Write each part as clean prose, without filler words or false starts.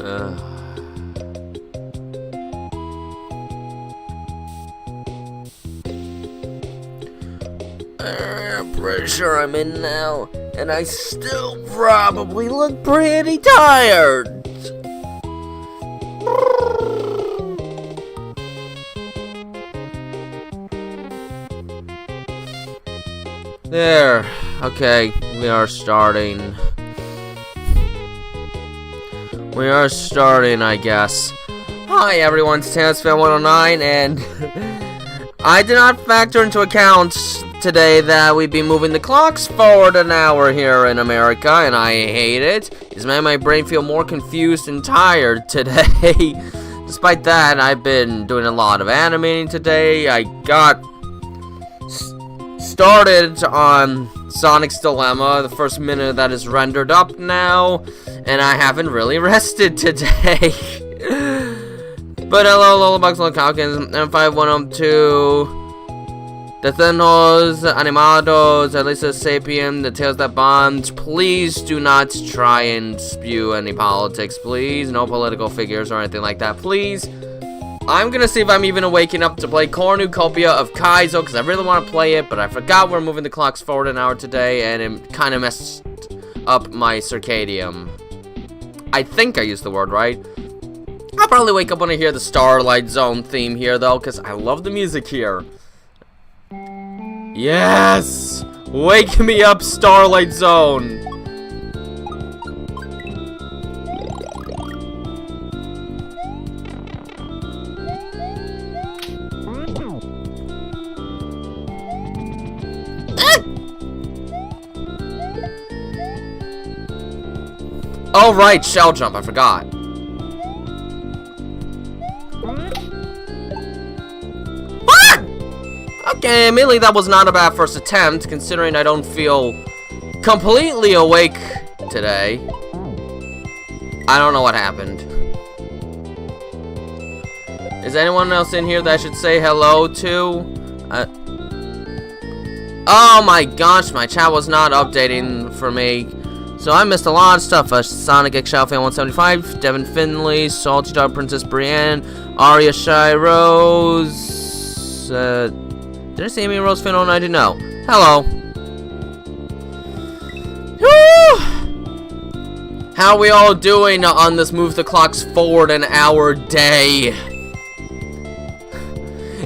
I'm pretty sure I'm in now, and I still probably look pretty tired. There. Okay, we are starting. I guess. Hi everyone, it's TanosFan109, and I did not factor into account today that we'd be moving the clocks forward an hour here in America, and I hate it. It's made my brain feel more confused and tired today. Despite that, I've been doing a lot of animating today. I got started on Sonic's Dilemma. The first minute of that is rendered up now, and I haven't really rested today. But hello, Lullabugs, Little Calkins, M5102, the Thenos, Animados, Elisa Sapien, the Tales That Bond. Please do not try and spew any politics, please. No political figures or anything like that, please. I'm gonna see if I'm even waking up to play Cornucopia of Kaizo, because I really want to play it, but I forgot we're moving the clocks forward an hour today, and it kind of messed up my circadian. I think I used the word right. I'll probably wake up when I hear the Starlight Zone theme here, though, because I love the music here. Yes! Wake me up, Starlight Zone! Oh, right, shell jump, I forgot. What? Okay, admittedly, that was not a bad first attempt, considering I don't feel completely awake today. I don't know what happened. Is anyone else in here that I should say hello to? Oh my gosh, my chat was not updating for me. So I missed a lot of stuff. Sonic Eggshell Fan 175, Devin Finley, Salty Dog Princess Brienne, Aria Shy Rose. Did I say Amy Rose Fan 090? No. Hello. Whew. How are we all doing on this move the clocks forward an hour day?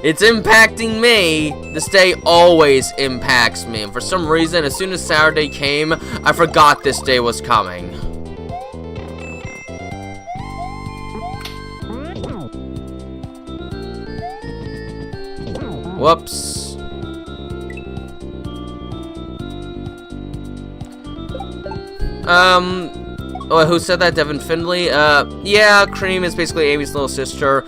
It's impacting me. This day always impacts me. And for some reason, as soon as Saturday came, I forgot this day was coming. Whoops. Oh, who said that? Devin Findley? Yeah, Cream is basically Amy's little sister.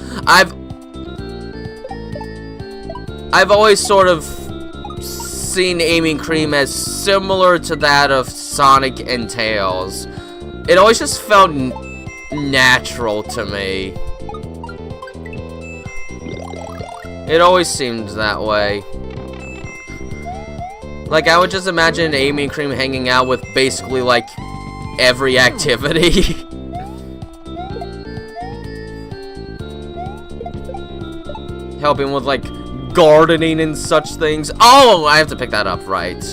I've always sort of seen Amy and Cream as similar to that of Sonic and Tails. It always just felt natural to me. It always seemed that way. Like, I would just imagine Amy and Cream hanging out with basically, like, every activity. Helping with, like, gardening and such things. Oh, I have to pick that up, right.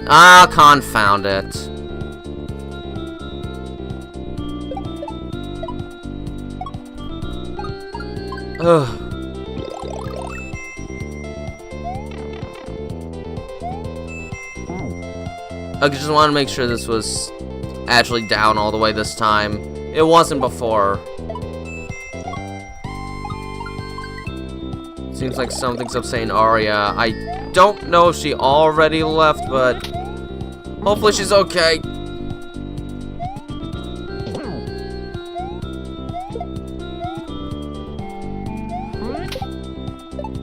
Ah, confound it. Ugh. I just want to make sure this was actually down all the way this time. It wasn't before. Seems like something's up saying Aria. I don't know if she already left, but hopefully she's okay.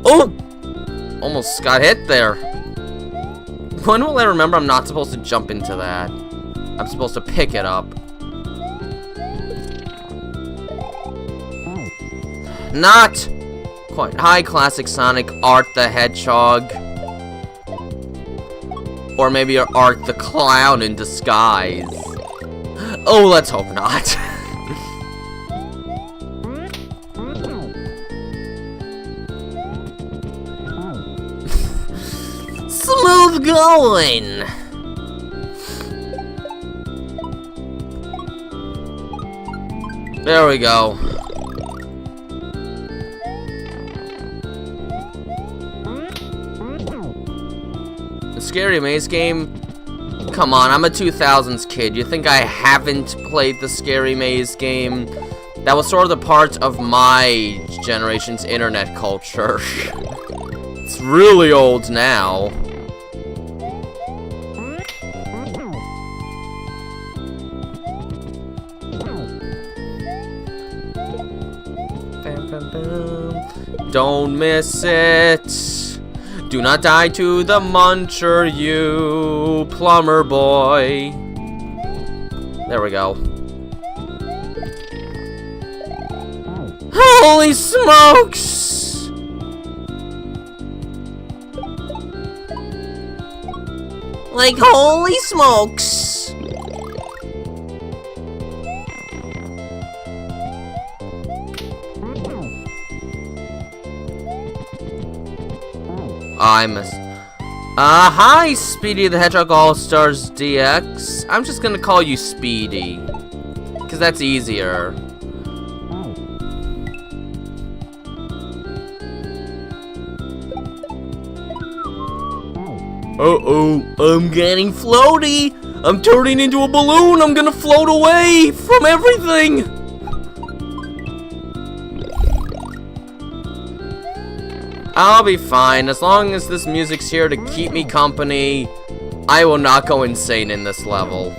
Oh! Almost got hit there. When will I remember I'm not supposed to jump into that? I'm supposed to pick it up. Not quite. Hi, classic Sonic, Art the Hedgehog. Or maybe Art the Clown in disguise. Oh, let's hope not. Smooth going. There we go. The Scary Maze game? Come on, I'm a 2000s kid. You think I haven't played the Scary Maze game? That was sort of the part of my generation's internet culture. It's really old now. Don't miss it. Do not die to the muncher, you plumber boy. There we go. Holy smokes! Like, holy smokes! I must. Hi, Speedy the Hedgehog All-Stars DX. I'm just gonna call you Speedy, because that's easier. Uh-oh, I'm getting floaty. I'm turning into a balloon. I'm gonna float away from everything. I'll be fine. As long as this music's here to keep me company, I will not go insane in this level.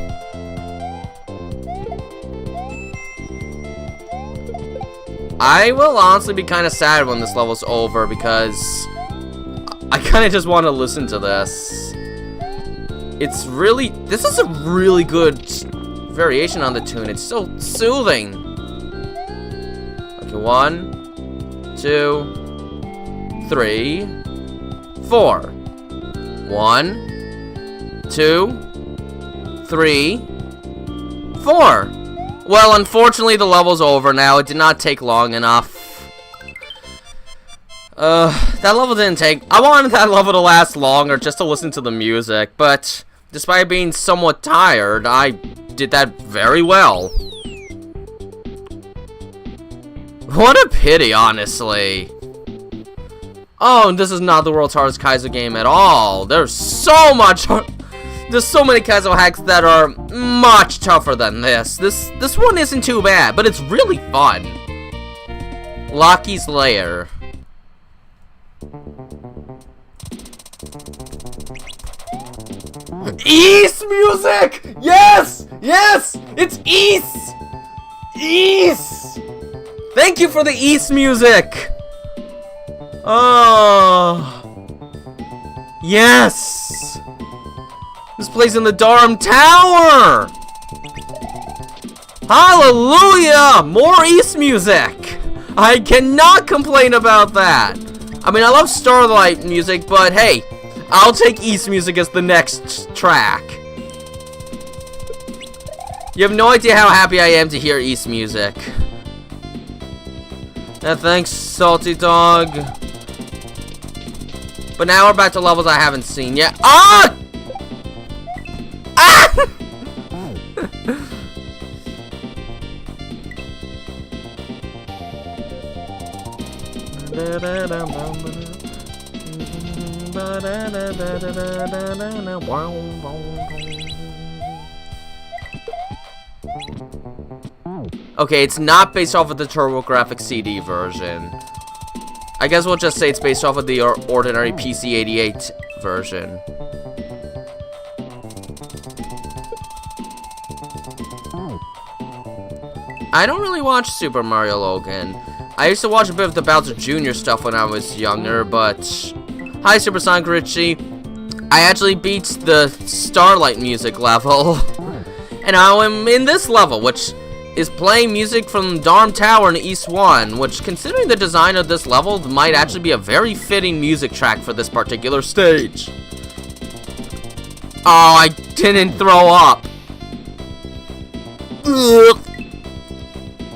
I will honestly be kind of sad when this level's over because I kind of just want to listen to this. This is a really good variation on the tune. It's so soothing. Okay, 1, 2, 3, 4. 1, 2, 3, 4. Well, unfortunately, the level's over now. It did not take long enough. That level didn't take. I wanted that level to last longer just to listen to the music, but despite being somewhat tired, I did that very well. What a pity, honestly. Oh, and this is not the world's hardest Kaizo game at all. There's so many Kaizo hacks that are much tougher than this. This one isn't too bad, but it's really fun. Lucky's Lair. East music! Yes! Yes! It's East! East! Thank you for the East music! Oh, yes! This plays in the Durham Tower! Hallelujah! More East music! I cannot complain about that! I mean, I love Starlight music, but hey, I'll take East music as the next track. You have no idea how happy I am to hear East music. Now, thanks, Salty Dog. But now we're back to levels I haven't seen yet. Ah! Ah! Okay, it's not based off of the TurboGrafx CD version. I guess we'll just say it's based off of the ordinary PC-88 version. I don't really watch Super Mario Logan. I used to watch a bit of the Bowser Jr. stuff when I was younger, but... Hi, Supersonic Richie. I actually beat the Starlight music level. And now I'm in this level, which is playing music from Durham Tower in East 1, which, considering the design of this level, might actually be a very fitting music track for this particular stage. Oh, I didn't throw up. Ugh.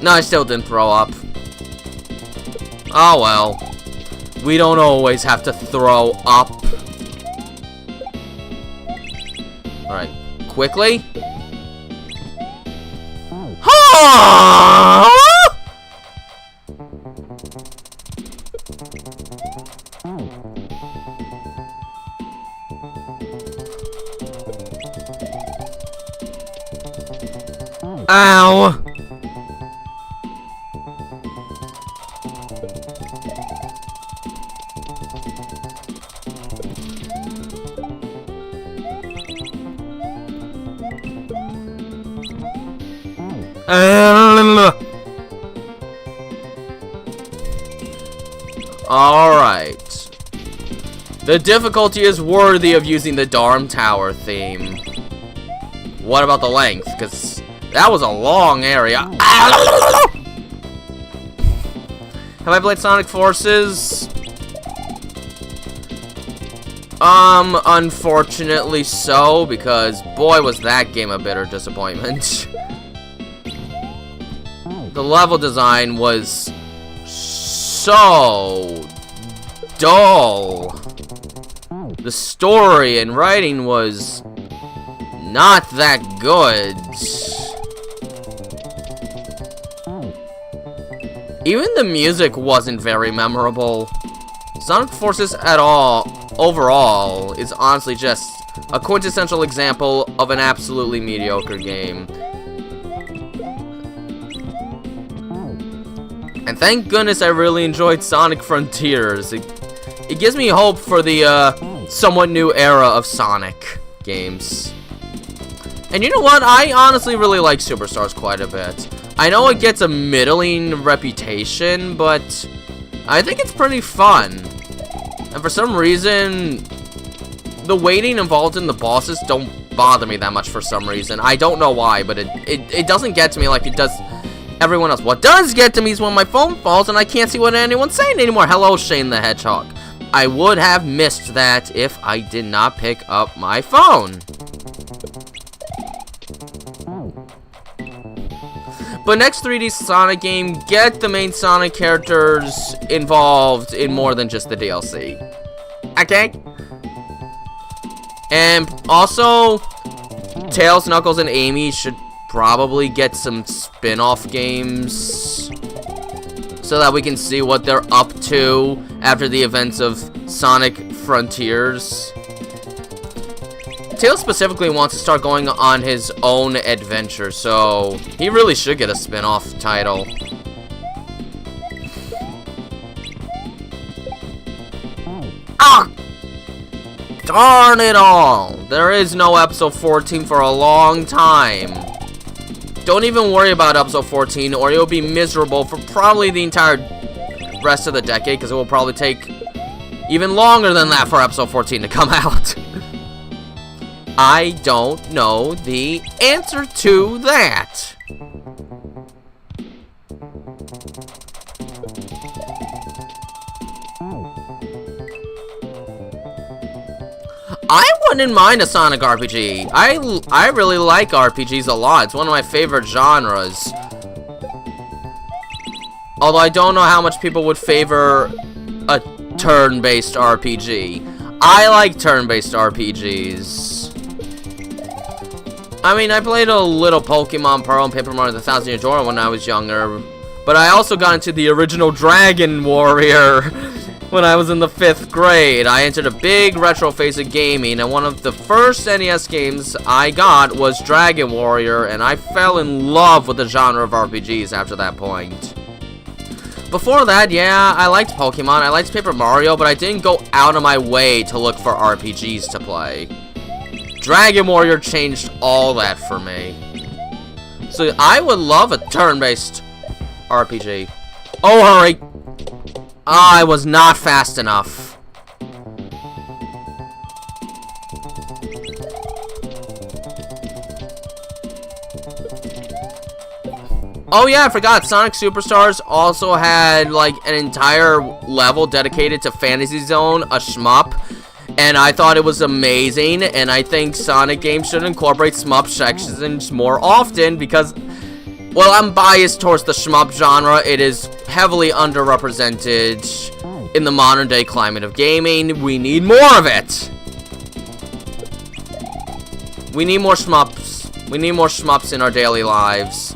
No, I still didn't throw up. Oh well. We don't always have to throw up. Alright, quickly. Ow! Alright. The difficulty is worthy of using the Darm Tower theme. What about the length? Because that was a long area. Have I played Sonic Forces? Unfortunately so, because boy was that game a bitter disappointment. The level design was so dull. The story and writing was not that good. Even the music wasn't very memorable. Sonic Forces at all, overall, is honestly just a quintessential example of an absolutely mediocre game. And thank goodness I really enjoyed Sonic Frontiers. It gives me hope for the somewhat new era of Sonic games. And you know what? I honestly really like Superstars quite a bit. I know it gets a middling reputation, but I think it's pretty fun. And for some reason, the waiting involved in the bosses don't bother me that much for some reason. I don't know why, but it doesn't get to me like it does everyone else. What does get to me is when my phone falls and I can't see what anyone's saying anymore. Hello, Shane the Hedgehog. I would have missed that if I did not pick up my phone. But next 3D Sonic game, get the main Sonic characters involved in more than just the DLC. Okay? And also, Tails, Knuckles, and Amy should probably get some spin-off games so that we can see what they're up to after the events of Sonic Frontiers. Tails specifically wants to start going on his own adventure, so he really should get a spin-off title. Ah! Darn it all! There is no episode 14 for a long time. Don't even worry about episode 14 or you'll be miserable for probably the entire rest of the decade, because it will probably take even longer than that for episode 14 to come out. I don't know the answer to that. I wouldn't mind a Sonic RPG. I really like RPGs a lot. It's one of my favorite genres. Although I don't know how much people would favor a turn-based RPG. I like turn-based RPGs. I mean, I played a little Pokemon Pearl and Paper Mario: The Thousand Year Door when I was younger. But I also got into the original Dragon Warrior when I was in the 5th grade. I entered a big retro phase of gaming, and one of the first NES games I got was Dragon Warrior, and I fell in love with the genre of RPGs after that point. Before that, yeah, I liked Pokemon, I liked Paper Mario, but I didn't go out of my way to look for RPGs to play. Dragon Warrior changed all that for me. So I would love a turn-based RPG. Oh, hurry! I was not fast enough. Oh yeah, I forgot. Sonic Superstars also had like an entire level dedicated to Fantasy Zone, a shmup. And I thought it was amazing, and I think Sonic games should incorporate shmup sections more often because, well, I'm biased towards the shmup genre. It is heavily underrepresented in the modern day climate of gaming. We need more of it. We need more shmups. We need more shmups in our daily lives.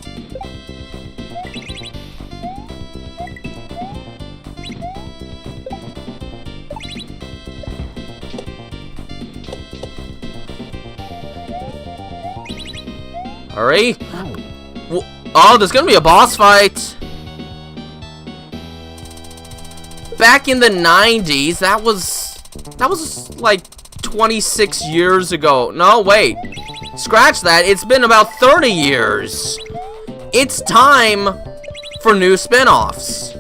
Hurry. Oh, there's gonna be a boss fight. Back in the 90s, that was like 26 years ago. No, wait. Scratch that. It's been about 30 years. It's time for new spin-offs.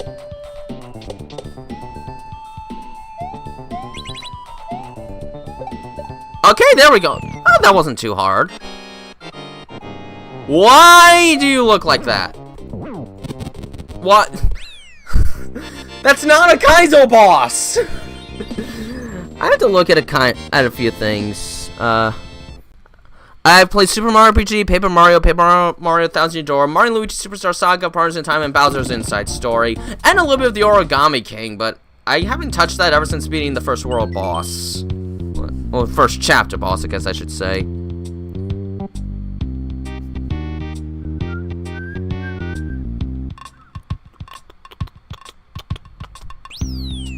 Okay, there we go. Oh, that wasn't too hard. Why do you look like that? What? That's not a Kaizo boss! I have to look at a few things. I've played Super Mario RPG, Paper Mario, Thousand Year Door, Mario & Luigi Superstar Saga, Partners in Time, and Bowser's Inside Story, and a little bit of the Origami King, but I haven't touched that ever since beating the first world boss. Well, first chapter boss, I guess I should say.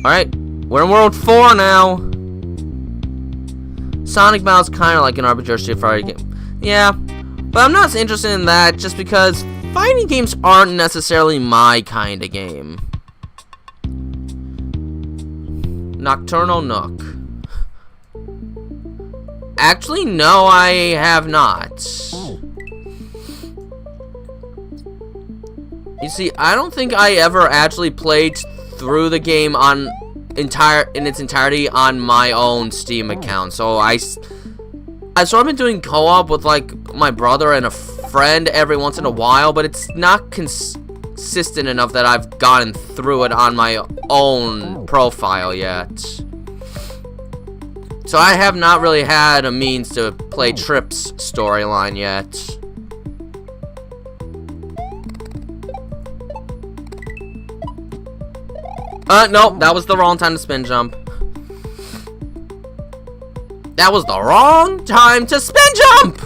Alright, we're in World 4 now. Sonic Battle's kind of like an RPG Street Fighter game. Yeah, but I'm not interested in that just because fighting games aren't necessarily my kind of game. Nocturnal Nook. Actually, no, I have not. You see, I don't think I ever actually played through the game in its entirety on my own Steam account. So I've sort of been doing co-op with like my brother and a friend every once in a while, but it's not consistent enough that I've gotten through it on my own profile yet. So I have not really had a means to play Trip's storyline yet. Nope, that was the wrong time to spin jump. That was the wrong time to spin jump!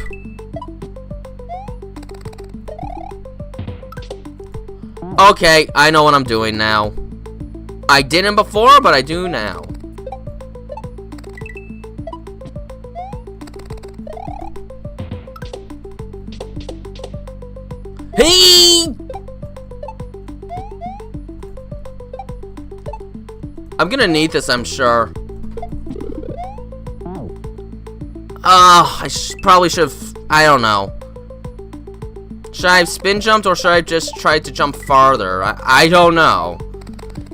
Okay, I know what I'm doing now. I didn't before, but I do now. Hey! I'm gonna need this, I'm sure. I probably should have... I don't know. Should I have spin jumped or should I have just tried to jump farther? I don't know.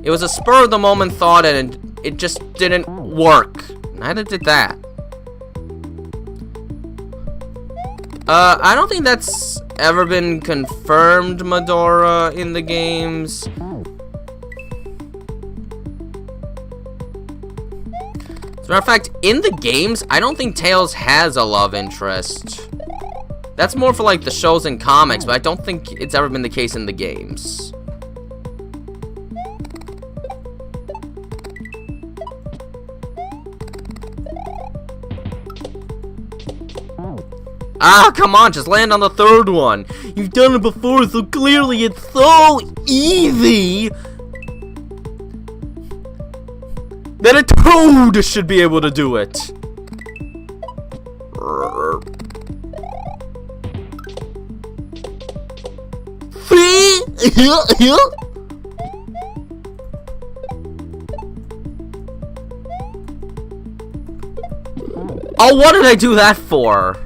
It was a spur of the moment thought and it just didn't work. Neither did that. I don't think that's ever been confirmed, Medora, in the games. As a matter of fact, in the games, I don't think Tails has a love interest. That's more for like the shows and comics, but I don't think it's ever been the case in the games. Ah, come on, just land on the third one. You've done it before, so clearly it's so easy that a toad should be able to do it. Oh, what did I do that for?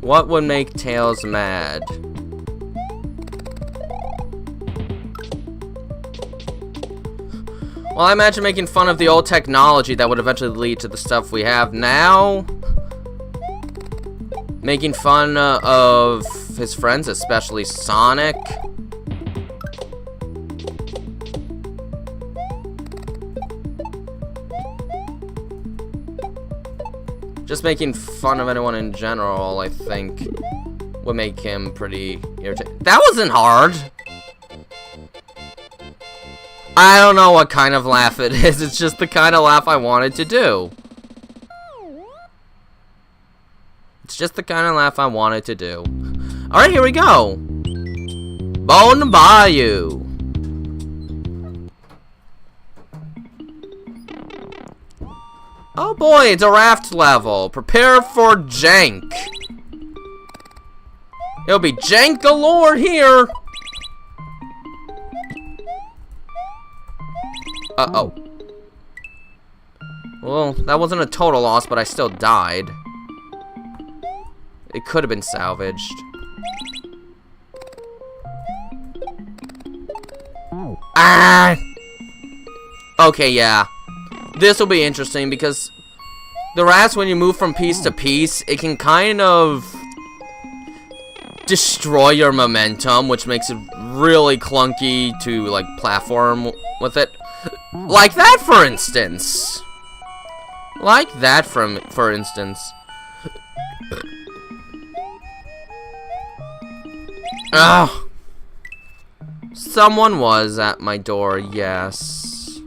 What would make Tails mad? Well, I imagine making fun of the old technology that would eventually lead to the stuff we have now. Making fun of his friends, especially Sonic. Just making fun of anyone in general, I think, would make him pretty irritating. That wasn't hard! I don't know what kind of laugh it is. It's just the kind of laugh I wanted to do. It's just the kind of laugh I wanted to do. Alright, here we go. Bone Bayou. Oh boy, it's a raft level. Prepare for jank. It'll be jank galore here. Uh-oh. Well, that wasn't a total loss, but I still died. It could have been salvaged. Ah! Okay, yeah. This will be interesting because the rats, when you move from piece to piece, it can kind of destroy your momentum, which makes it really clunky to, like, platform with it. Like that, for instance. Like that, for instance. Ugh. Someone was at my door, yes.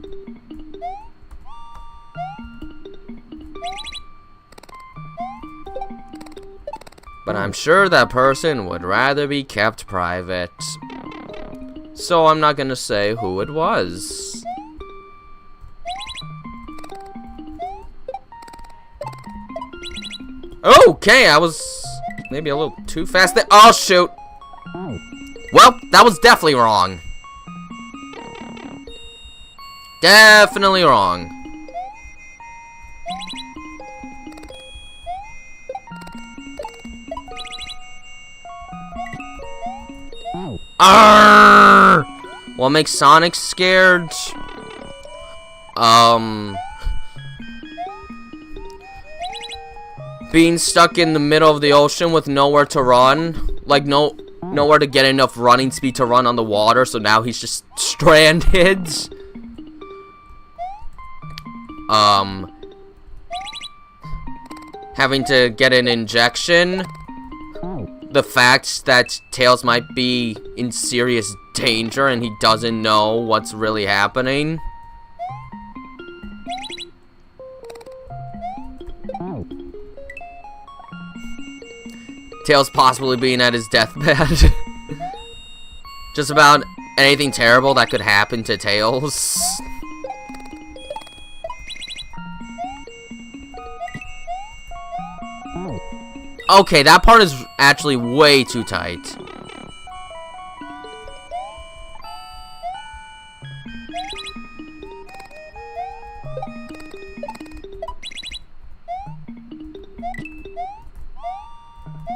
But I'm sure that person would rather be kept private. So I'm not gonna say who it was. Okay, I was maybe a little too fast there. Oh, shoot. Well, that was definitely wrong. Definitely wrong. Arrgh! What makes Sonic scared? Being stuck in the middle of the ocean with nowhere to run. Like, nowhere to get enough running speed to run on the water, so now he's just stranded. Having to get an injection. The fact that Tails might be in serious danger and he doesn't know what's really happening. Tails possibly being at his deathbed. Just about anything terrible that could happen to Tails. Okay, that part is actually way too tight.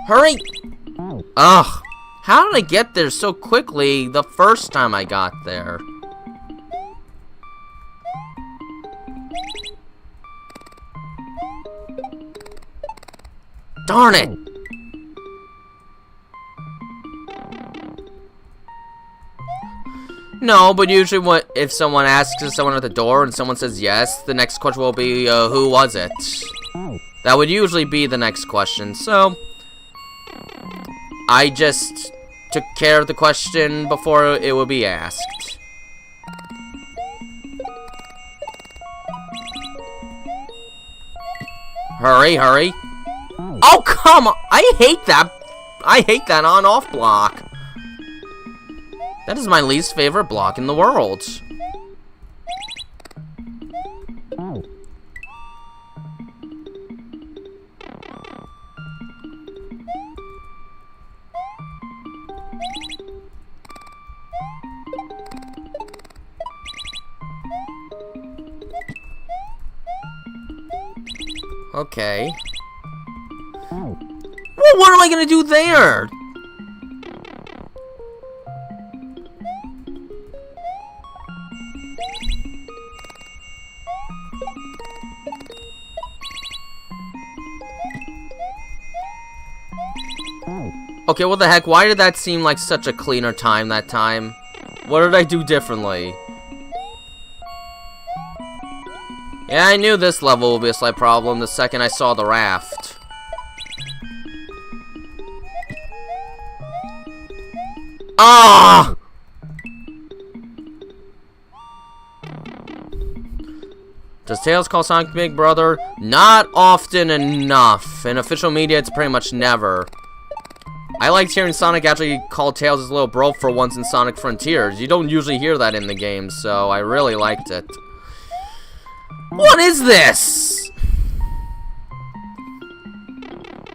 Hurry! Ugh. How did I get there so quickly the first time I got there? Darn it! No, but usually if someone asks someone at the door and someone says yes, the next question will be, who was it? That would usually be the next question, so I just took care of the question before it would be asked. Hurry, hurry. Oh, come on! I hate that! I hate that on-off block. That is my least favorite block in the world. Okay. Well, what am I gonna do there? Okay, what the heck? Why did that seem like such a cleaner time that time? What did I do differently? Yeah, I knew this level would be a slight problem the second I saw the raft. Ah! Does Tails call Sonic Big Brother? Not often enough. In official media, it's pretty much never. I liked hearing Sonic actually call Tails his little bro for once in Sonic Frontiers. You don't usually hear that in the game, so I really liked it. What is this?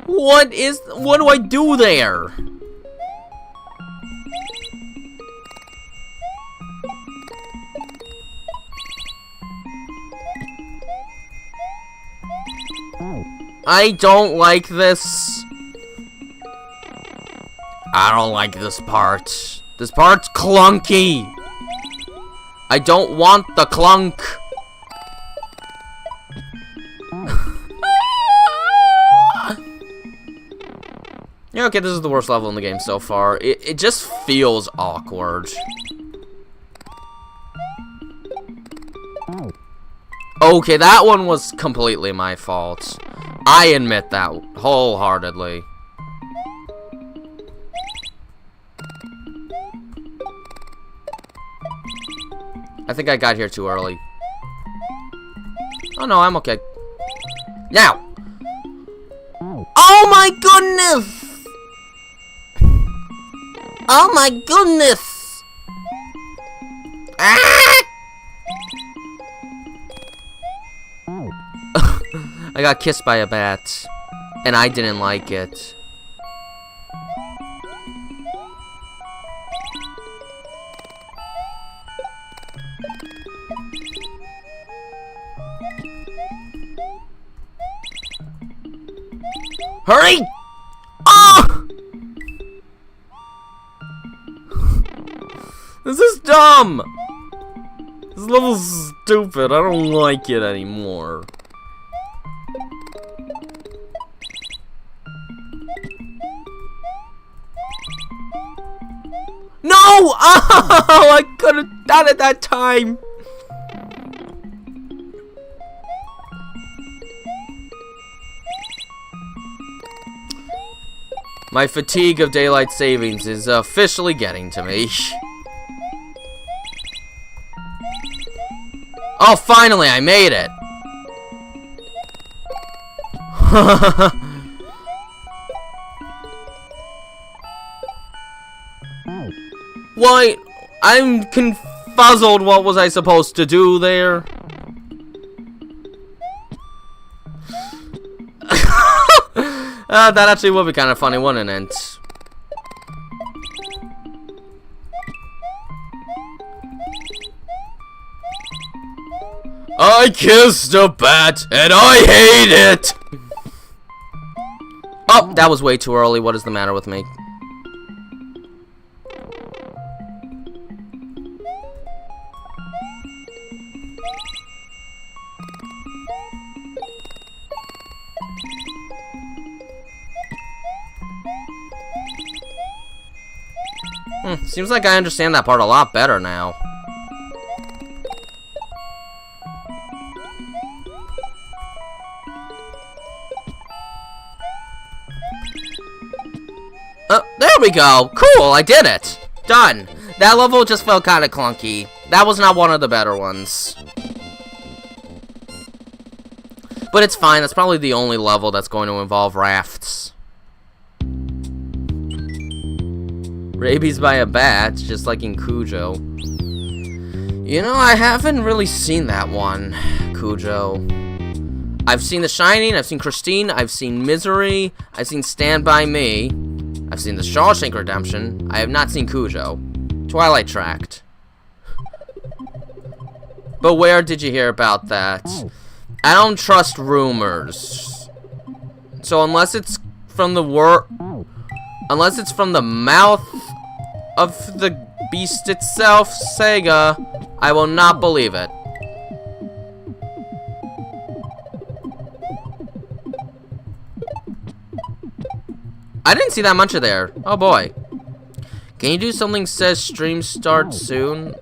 What do I do there? I don't like this. I don't like this part. This part's clunky. I don't want the clunk. Yeah, okay, this is the worst level in the game so far. It just feels awkward. Okay, that one was completely my fault. I admit that wholeheartedly. I think I got here too early. Oh no, I'm okay. Now! Oh my goodness! Oh my goodness! Ah! I got kissed by a bat, and I didn't like it. Hurry! Oh! This is dumb! This level's stupid. I don't like it anymore. No! Oh! I could have done it that time! My fatigue of daylight savings is officially getting to me. Oh, finally, I made it! Why? I'm confuzzled. What was I supposed to do there? That actually would be kind of funny, wouldn't it? I kissed a bat, and I hate it! Oh, that was way too early. What is the matter with me? Seems like I understand that part a lot better now. There we go. Cool, I did it. Done. That level just felt kind of clunky. That was not one of the better ones. But it's fine. That's probably the only level that's going to involve rafts. Rabies by a bat, just like in Cujo. You know, I haven't really seen that one, Cujo. I've seen The Shining, I've seen Christine, I've seen Misery, I've seen Stand By Me, I've seen The Shawshank Redemption. I have not seen Cujo. Twilight Tract. But where did you hear about that? I don't trust rumors. So unless it's from the unless it's from the mouth of the beast itself, Sega, I will not believe it. I didn't see that much of there. Oh boy. Can you do something says stream start soon?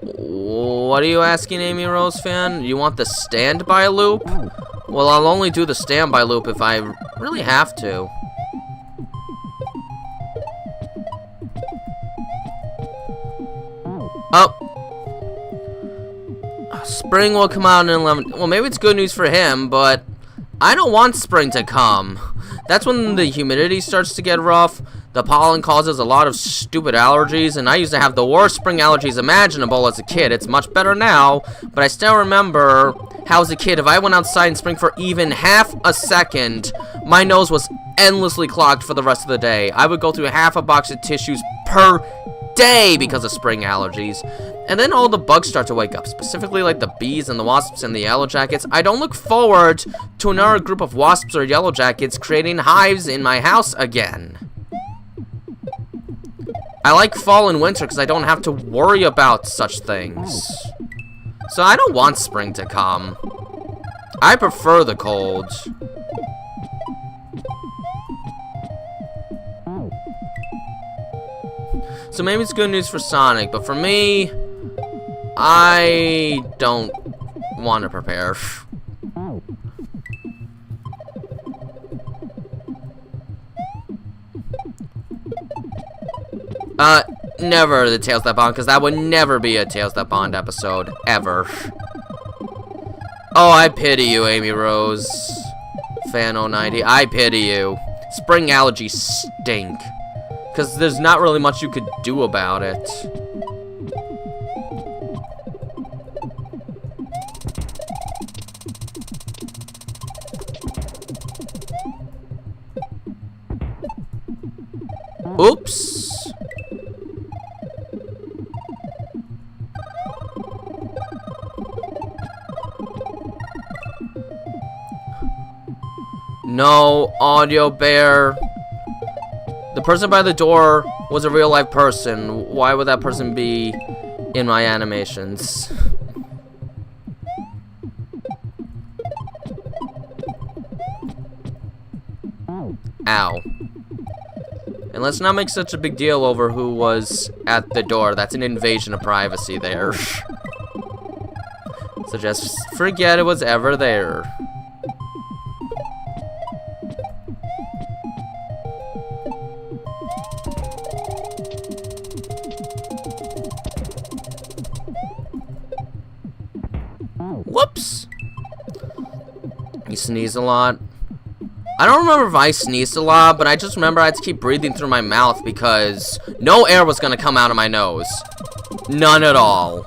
What are you asking, Amy Rose fan? You want the standby loop? Well, I'll only do the standby loop if I really have to. Oh. Spring will come out in 11. Well, maybe it's good news for him, but I don't want spring to come. That's when the humidity starts to get rough. The pollen causes a lot of stupid allergies, and I used to have the worst spring allergies imaginable as a kid. It's much better now, but I still remember how as a kid, if I went outside in spring for even half a second, my nose was endlessly clogged for the rest of the day. I would go through half a box of tissues per day because of spring allergies. And then all the bugs start to wake up, specifically like the bees and the wasps and the yellow jackets. I don't look forward to another group of wasps or yellow jackets creating hives in my house again. I like fall and winter because I don't have to worry about such things. So I don't want spring to come. I prefer the cold. So maybe it's good news for Sonic, but for me, I don't want to prepare. Never the Tales That Bond, because that would never be a Tales That Bond episode, ever. Oh, I pity you, Amy Rose. Fan 090, I pity you. Spring allergies stink. Because there's not really much you could do about it. Oops. No, Audio Bear. The person by the door was a real life person. Why would that person be in my animations? Ow. And let's not make such a big deal over who was at the door. That's an invasion of privacy there. So just forget it was ever there. Whoops! You sneeze a lot. I don't remember if I sneezed a lot, but I just remember I had to keep breathing through my mouth because no air was gonna come out of my nose. None at all.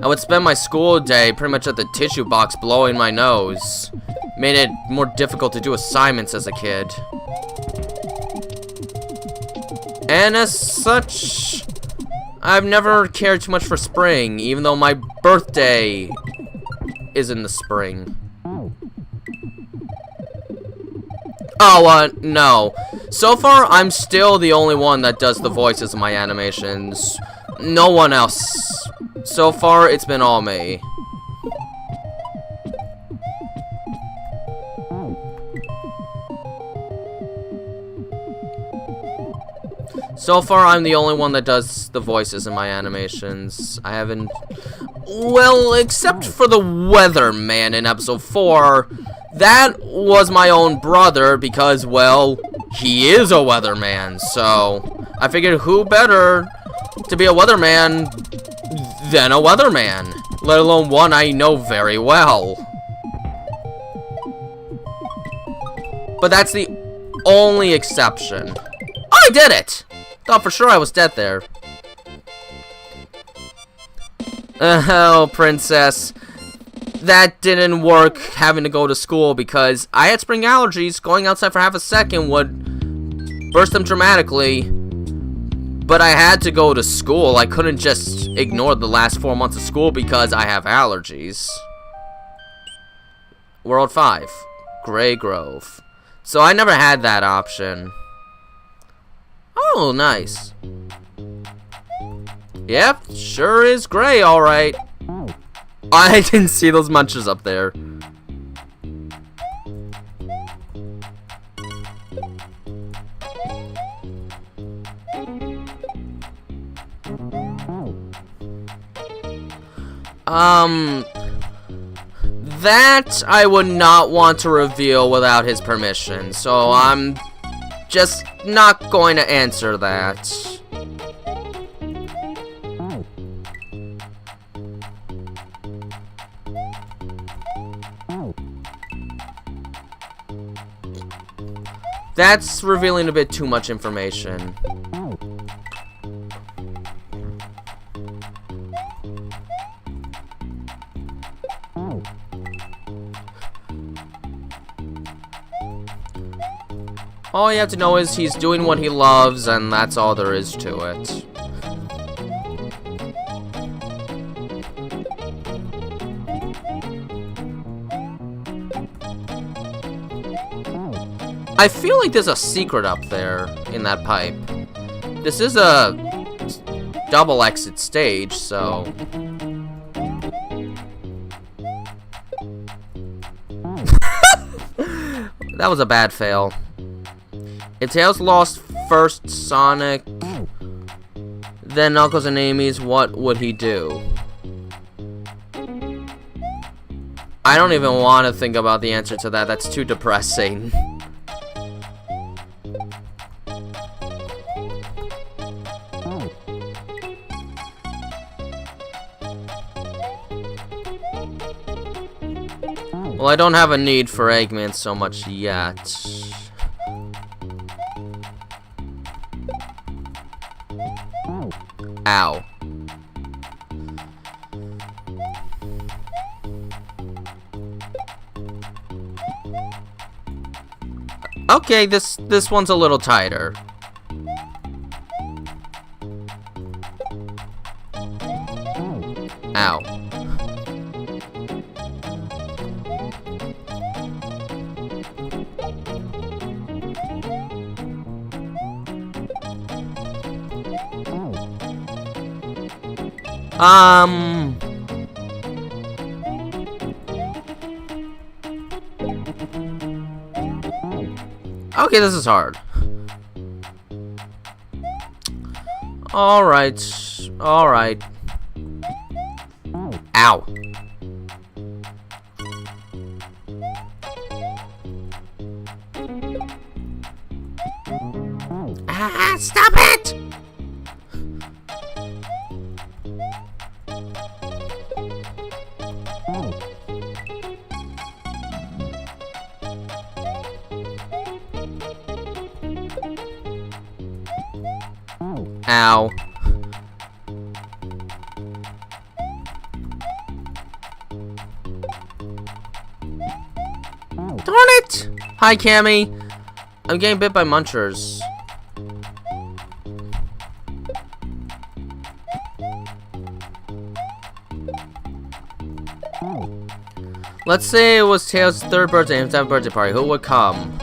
I would spend my school day pretty much at the tissue box blowing my nose. Made it more difficult to do assignments as a kid. And as such, I've never cared too much for spring, even though my birthday is in the spring. Oh, no. So far, I'm still the only one that does the voices of my animations. No one else. So far, it's been all me. So far, I'm the only one that does the voices in my animations. I haven't... Well, except for the Weatherman in episode 4. That was my own brother because, well, he is a weatherman. So, I figured who better to be a weatherman than a weatherman. Let alone one I know very well. But that's the only exception. Oh, I did it! Thought for sure I was dead there. Oh, princess. That didn't work, having to go to school, because I had spring allergies. Going outside for half a second would burst them dramatically. But I had to go to school. I couldn't just ignore the last 4 months of school because I have allergies. World 5. Grey Grove. So I never had that option. Oh, nice. Yep, sure is gray, alright. I didn't see those munchers up there. That I would not want to reveal without his permission, so I'm just not going to answer that. That's revealing a bit too much information. All you have to know is he's doing what he loves, and that's all there is to it. I feel like there's a secret up there in that pipe. This is a double exit stage, so... That was a bad fail. If Tails lost first Sonic, then Knuckles and Amy's, what would he do? I don't even want to think about the answer to that. That's too depressing. Well, I don't have a need for Eggman so much yet. Ow. Okay, this one's a little tighter. Ow. Okay, this is hard. Alright. Alright. Ow. Ah, stop it! Ow. Darn it! Hi, Cammy. I'm getting bit by munchers. Let's say it was Tails' third birthday and have a birthday party. Who would come?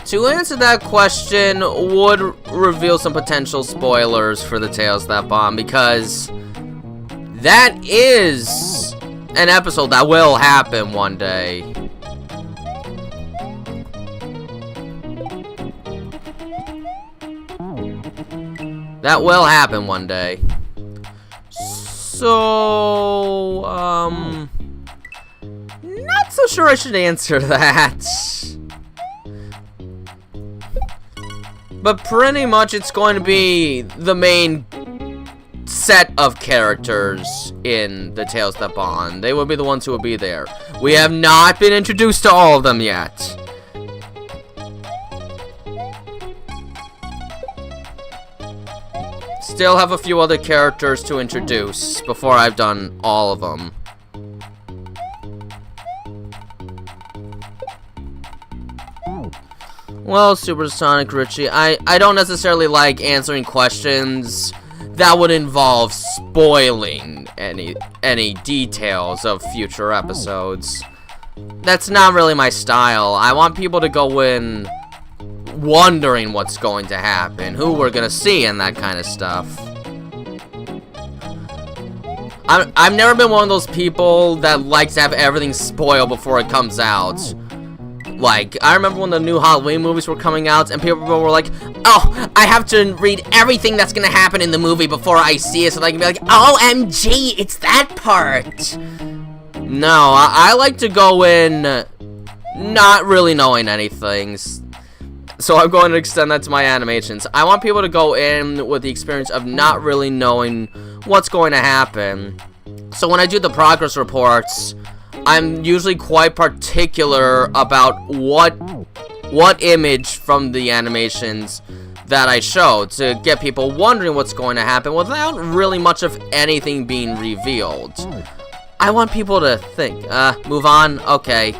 To answer that question would reveal some potential spoilers for the Tails That Bomb, because that is an episode that will happen one day. That will happen one day. So, not so sure I should answer that. But pretty much it's going to be the main set of characters in the Tails That Bond. They will be the ones who will be there. We have not been introduced to all of them yet. Still have a few other characters to introduce before I've done all of them. Well, Supersonic Richie, I don't necessarily like answering questions that would involve spoiling any details of future episodes. That's not really my style. I want people to go in wondering what's going to happen, who we're gonna see, and that kind of stuff. I've never been one of those people that likes to have everything spoiled before it comes out. Like, I remember when the new Halloween movies were coming out, and people were like, oh, I have to read everything that's gonna happen in the movie before I see it, so I can be like, OMG, it's that part! No, I like to go in not really knowing anything, so I'm going to extend that to my animations. I want people to go in with the experience of not really knowing what's going to happen. So when I do the progress reports, I'm usually quite particular about what image from the animations that I show to get people wondering what's going to happen without really much of anything being revealed. I want people to think. Move on? Okay.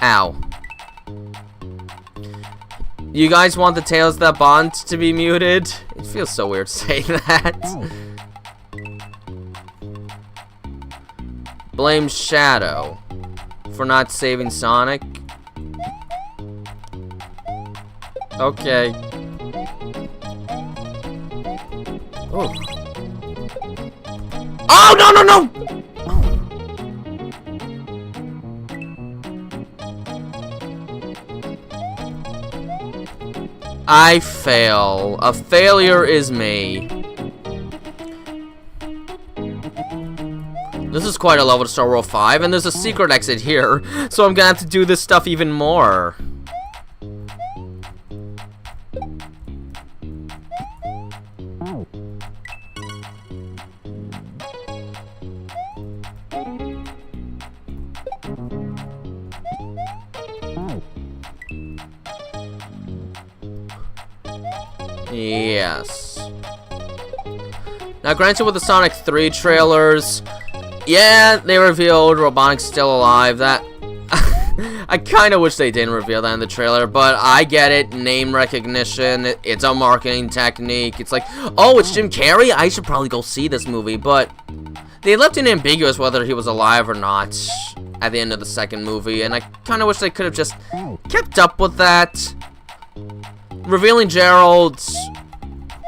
Ow. You guys want the Tales That Bond to be muted? It feels so weird saying that. Blame Shadow for not saving Sonic. Okay. Oh. Oh, no, no, no! I fail. A failure is me. This is quite a level to start World 5, and there's a secret exit here, so I'm gonna have to do this stuff even more. Yes. Now, granted, with the Sonic 3 trailers, yeah, they revealed Robotnik's still alive. That I kind of wish they didn't reveal that in the trailer, but I get it. Name recognition. It's a marketing technique. It's like, oh, it's Jim Carrey? I should probably go see this movie, but they left it ambiguous whether he was alive or not at the end of the second movie, and I kind of wish they could have just kept up with that. Revealing Gerald,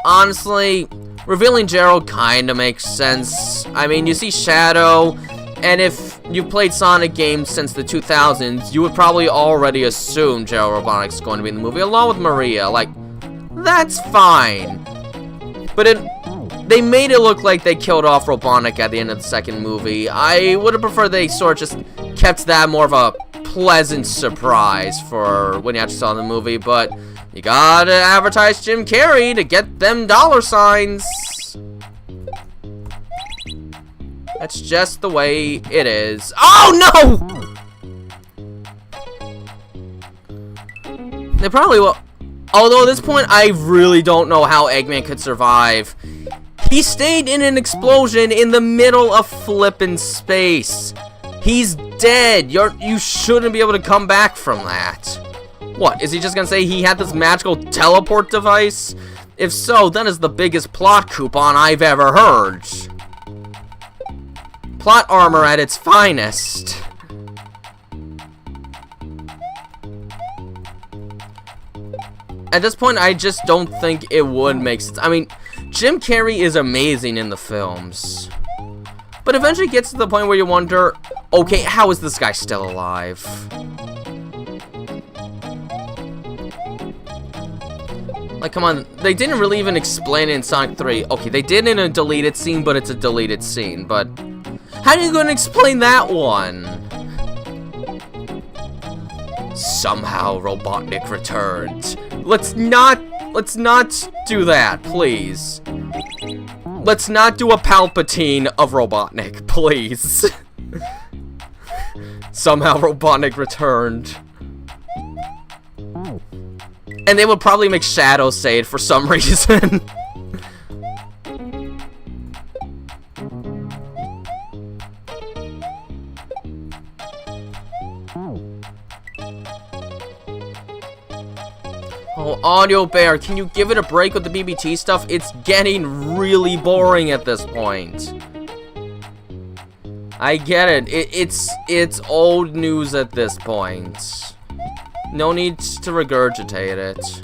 honestly, revealing Gerald kind of makes sense. I mean, you see Shadow, and if you've played Sonic games since the 2000s, you would probably already assume Gerald Robotnik's going to be in the movie, along with Maria. Like, that's fine. But they made it look like they killed off Robotnik at the end of the second movie. I would have preferred they sort of just kept that more of a pleasant surprise for when you actually saw the movie, but you gotta advertise Jim Carrey to get them dollar signs. That's just the way it is. Oh, no! They probably will. Although at this point, I really don't know how Eggman could survive. He stayed in an explosion in the middle of flippin' space. He's dead. You shouldn't be able to come back from that. What, is he just gonna say he had this magical teleport device? If so, that is the biggest plot coupon I've ever heard. Plot armor at its finest. At this point, I just don't think it would make sense. I mean, Jim Carrey is amazing in the films. But eventually it gets to the point where you wonder, okay, how is this guy still alive? Like, come on, they didn't really even explain it in Sonic 3. Okay, they did in a deleted scene, but it's a deleted scene. But how are you going to explain that one? Somehow Robotnik returned. Let's not do that, please. Let's not do a Palpatine of Robotnik, please. Somehow Robotnik returned. And they would probably make Shadow say it for some reason. Oh, Audio Bear, can you give it a break with the BBT stuff? It's getting really boring at this point. I get it. It's old news at this point. No need to regurgitate it.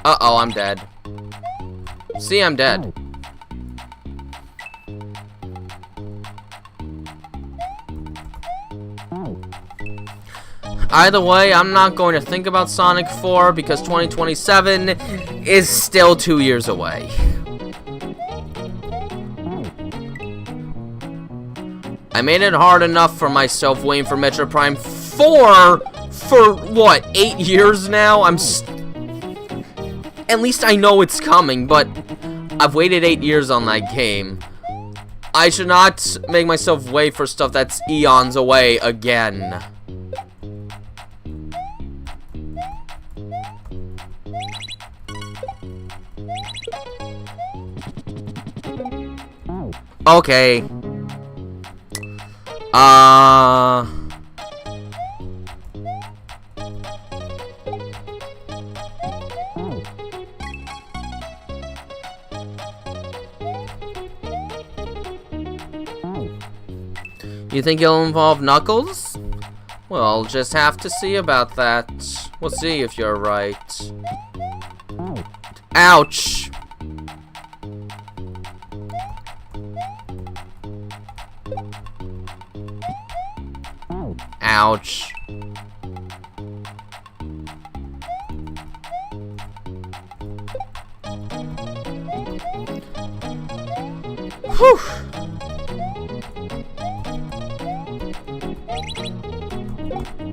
Uh-oh, I'm dead. See, I'm dead. Either way, I'm not going to think about Sonic 4 because 2027 is still 2 years away. I made it hard enough for myself waiting for Metroid Prime 4 for, what, 8 years now? At least I know it's coming, but I've waited 8 years on that game. I should not make myself wait for stuff that's eons away again. Okay. You think you'll involve Knuckles? Well, just have to see about that. We'll see if you're right. Ouch! Ouch. Whew.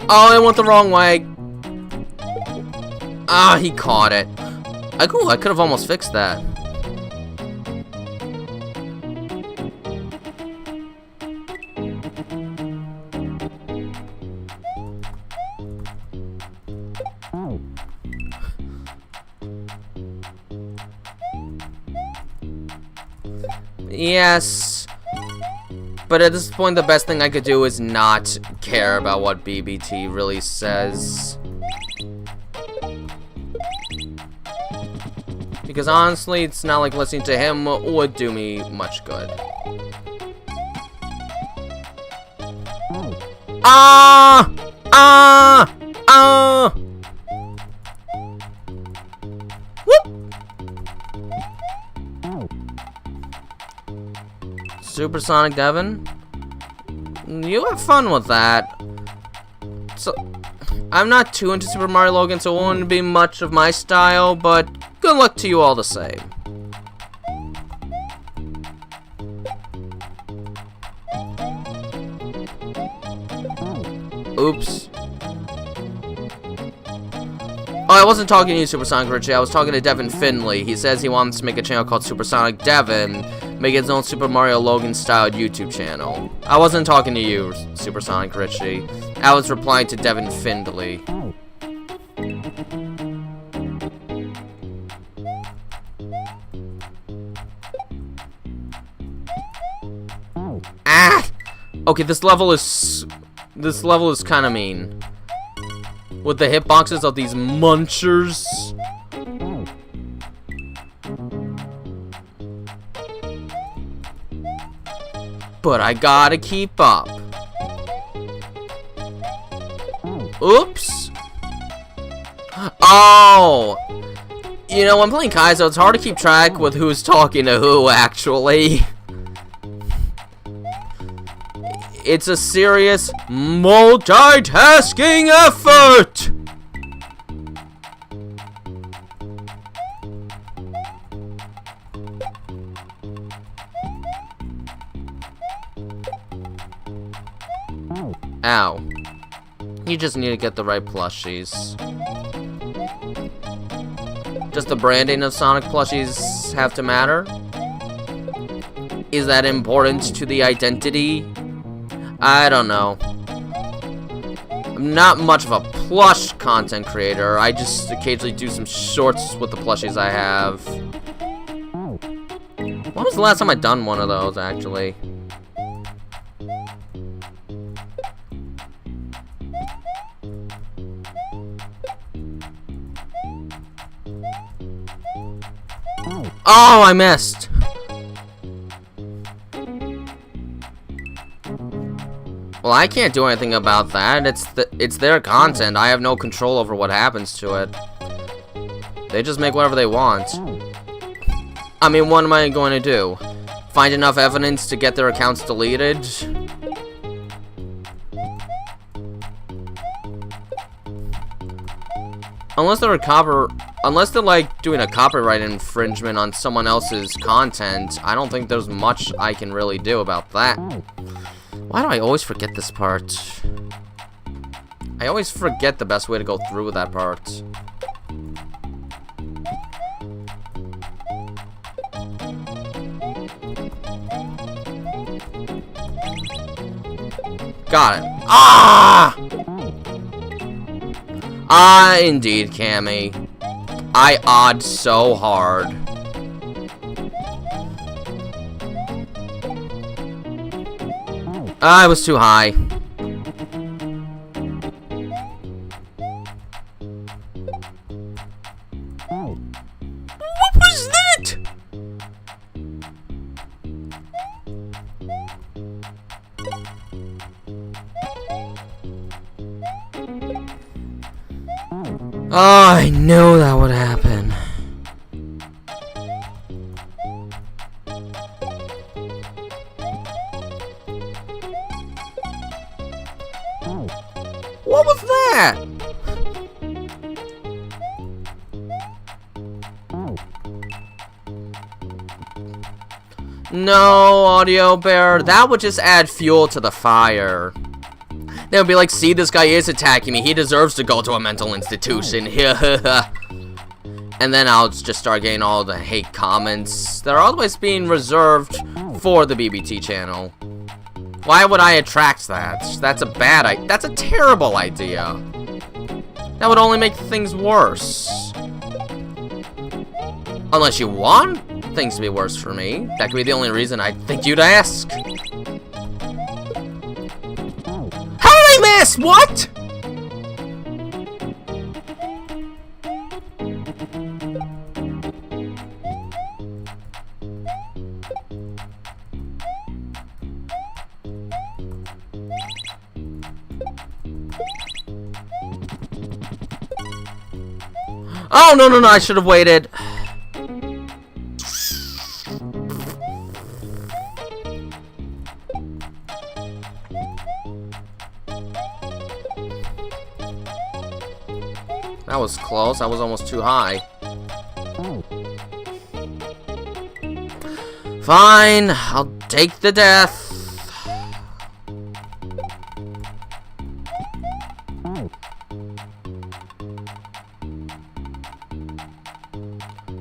Oh, I went the wrong way. Ah, he caught it. I could have almost fixed that. Yes, but at this point the best thing I could do is not care about what BBT really says. Because honestly, it's not like listening to him would do me much good. Supersonic Devon? You have fun with that. So, I'm not too into Super Mario Logan, so it won't be much of my style, but good luck to you all the same. Oops. Oh, I wasn't talking to you, Supersonic Richie. I was talking to Devin Finley. He says he wants to make a channel called Supersonic Devon, make his own Super Mario Logan styled YouTube channel. I wasn't talking to you, Supersonic Richie. I was replying to Devin Findley. Ah! Okay, this level is kind of mean. With the hitboxes of these munchers. But I gotta keep up. Oops. Oh. You know, when playing Kaizo, it's hard to keep track with who's talking to who, actually. It's a serious multitasking effort! Ow. You just need to get the right plushies. Does the branding of Sonic plushies have to matter? Is that important to the identity? I don't know. I'm not much of a plush content creator. I just occasionally do some shorts with the plushies I have. When was the last time I done one of those, actually? Oh, I missed. Well, I can't do anything about that. It's their content. I have no control over what happens to it. They just make whatever they want. I mean, what am I going to do? Find enough evidence to get their accounts deleted? Unless they're like doing a copyright infringement on someone else's content, I don't think there's much I can really do about that. Why do I always forget this part? I always forget the best way to go through with that part. Got it. Ah! Ah, indeed, Cammy. I odd so hard. I was too high. What was that? Oh, I knew that would happen. What was that? No, Audio Bear. That would just add fuel to the fire. They would be like, see, this guy is attacking me. He deserves to go to a mental institution. And then I'll just start getting all the hate comments. They're always being reserved for the BBT channel. Why would I attract that? That's a bad idea. That's a terrible idea. That would only make things worse. Unless you want things to be worse for me. That could be the only reason I think you'd ask. How did I miss? What? Oh, no, no, no, I should have waited. That was close. I was almost too high. Fine, I'll take the death.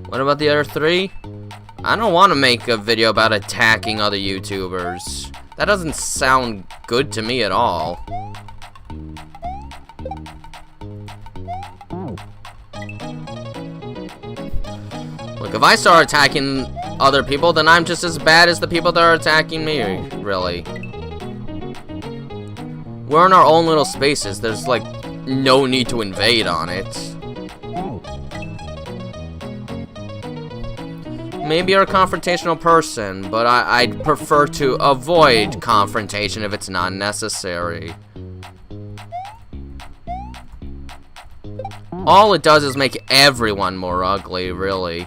What about the other three? I don't want to make a video about attacking other YouTubers. That doesn't sound good to me at all. Look, if I start attacking other people, then I'm just as bad as the people that are attacking me, really. We're in our own little spaces. There's, like, no need to invade on it. Maybe you're a confrontational person, but I'd prefer to avoid confrontation if it's not necessary. All it does is make everyone more ugly, really.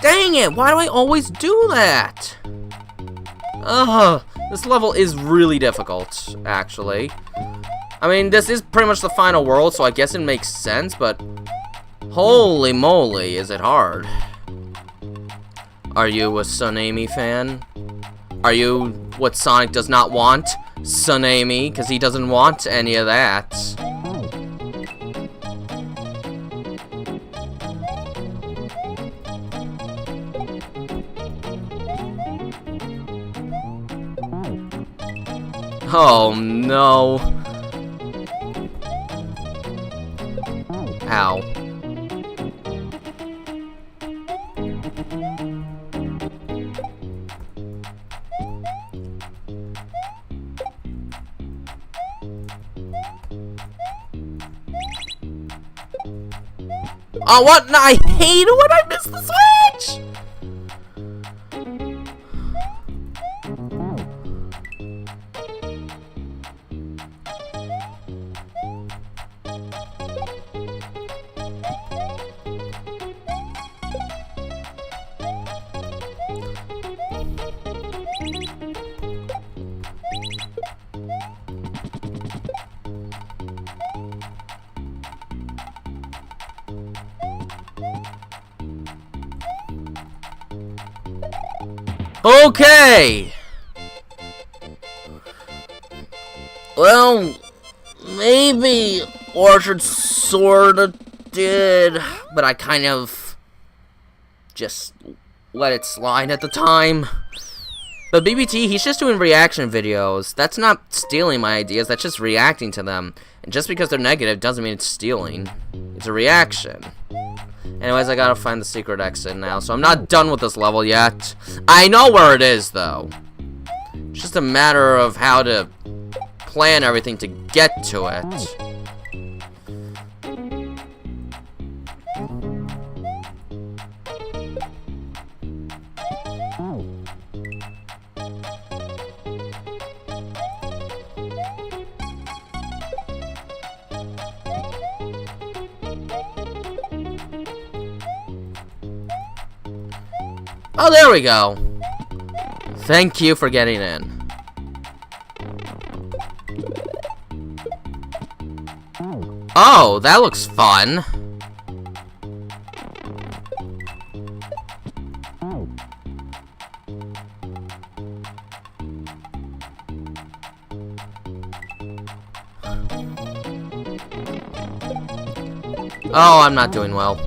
Dang it, why do I always do that? Ugh, this level is really difficult, actually. I mean, this is pretty much the final world, so I guess it makes sense, but holy moly, is it hard. Are you a Tsunami fan? Are you what Sonic does not want? Tsunami, because he doesn't want any of that. Oh no. Ow. Oh, what? No, I hate it when I miss the switch! Okay! Well, maybe Orchard sorta did, but I kind of just let it slide at the time. But BBT, he's just doing reaction videos. That's not stealing my ideas, that's just reacting to them. And just because they're negative doesn't mean it's stealing. It's a reaction. Anyways, I gotta find the secret exit now, so I'm not done with this level yet. I know where it is, though. It's just a matter of how to plan everything to get to it. Oh, there we go. Thank you for getting in. Oh, that looks fun. Oh, I'm not doing well.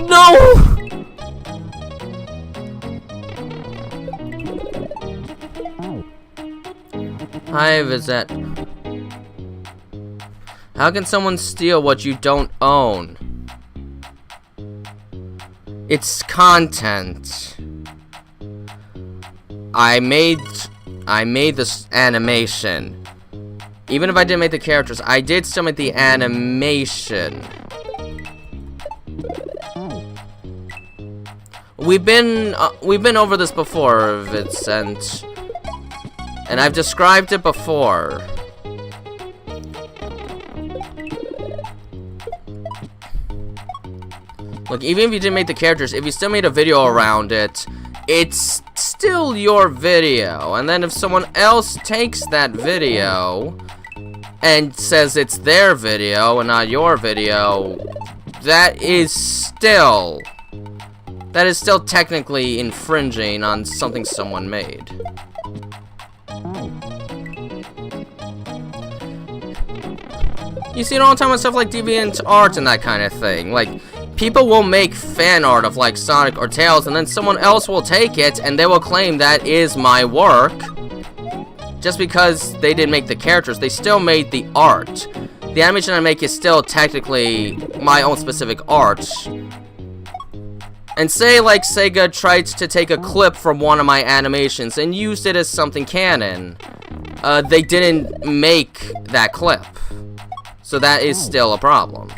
No! Hi, Vizette. How can someone steal what you don't own? It's content. I made this animation. Even if I didn't make the characters, I did still make the animation. We've been over this before, Vincent, and I've described it before. Look, even if you didn't make the characters, if you still made a video around it, it's still your video. And then if someone else takes that video and says it's their video and not your video, that is still technically infringing on something someone made. You see it all the time with stuff like DeviantArt and that kind of thing. Like, people will make fan art of like Sonic or Tails, and then someone else will take it and they will claim that is my work. Just because they didn't make the characters, they still made the art. The animation I make is still technically my own specific art. And say, like, Sega tried to take a clip from one of my animations and used it as something canon. They didn't make that clip. So that is still a problem.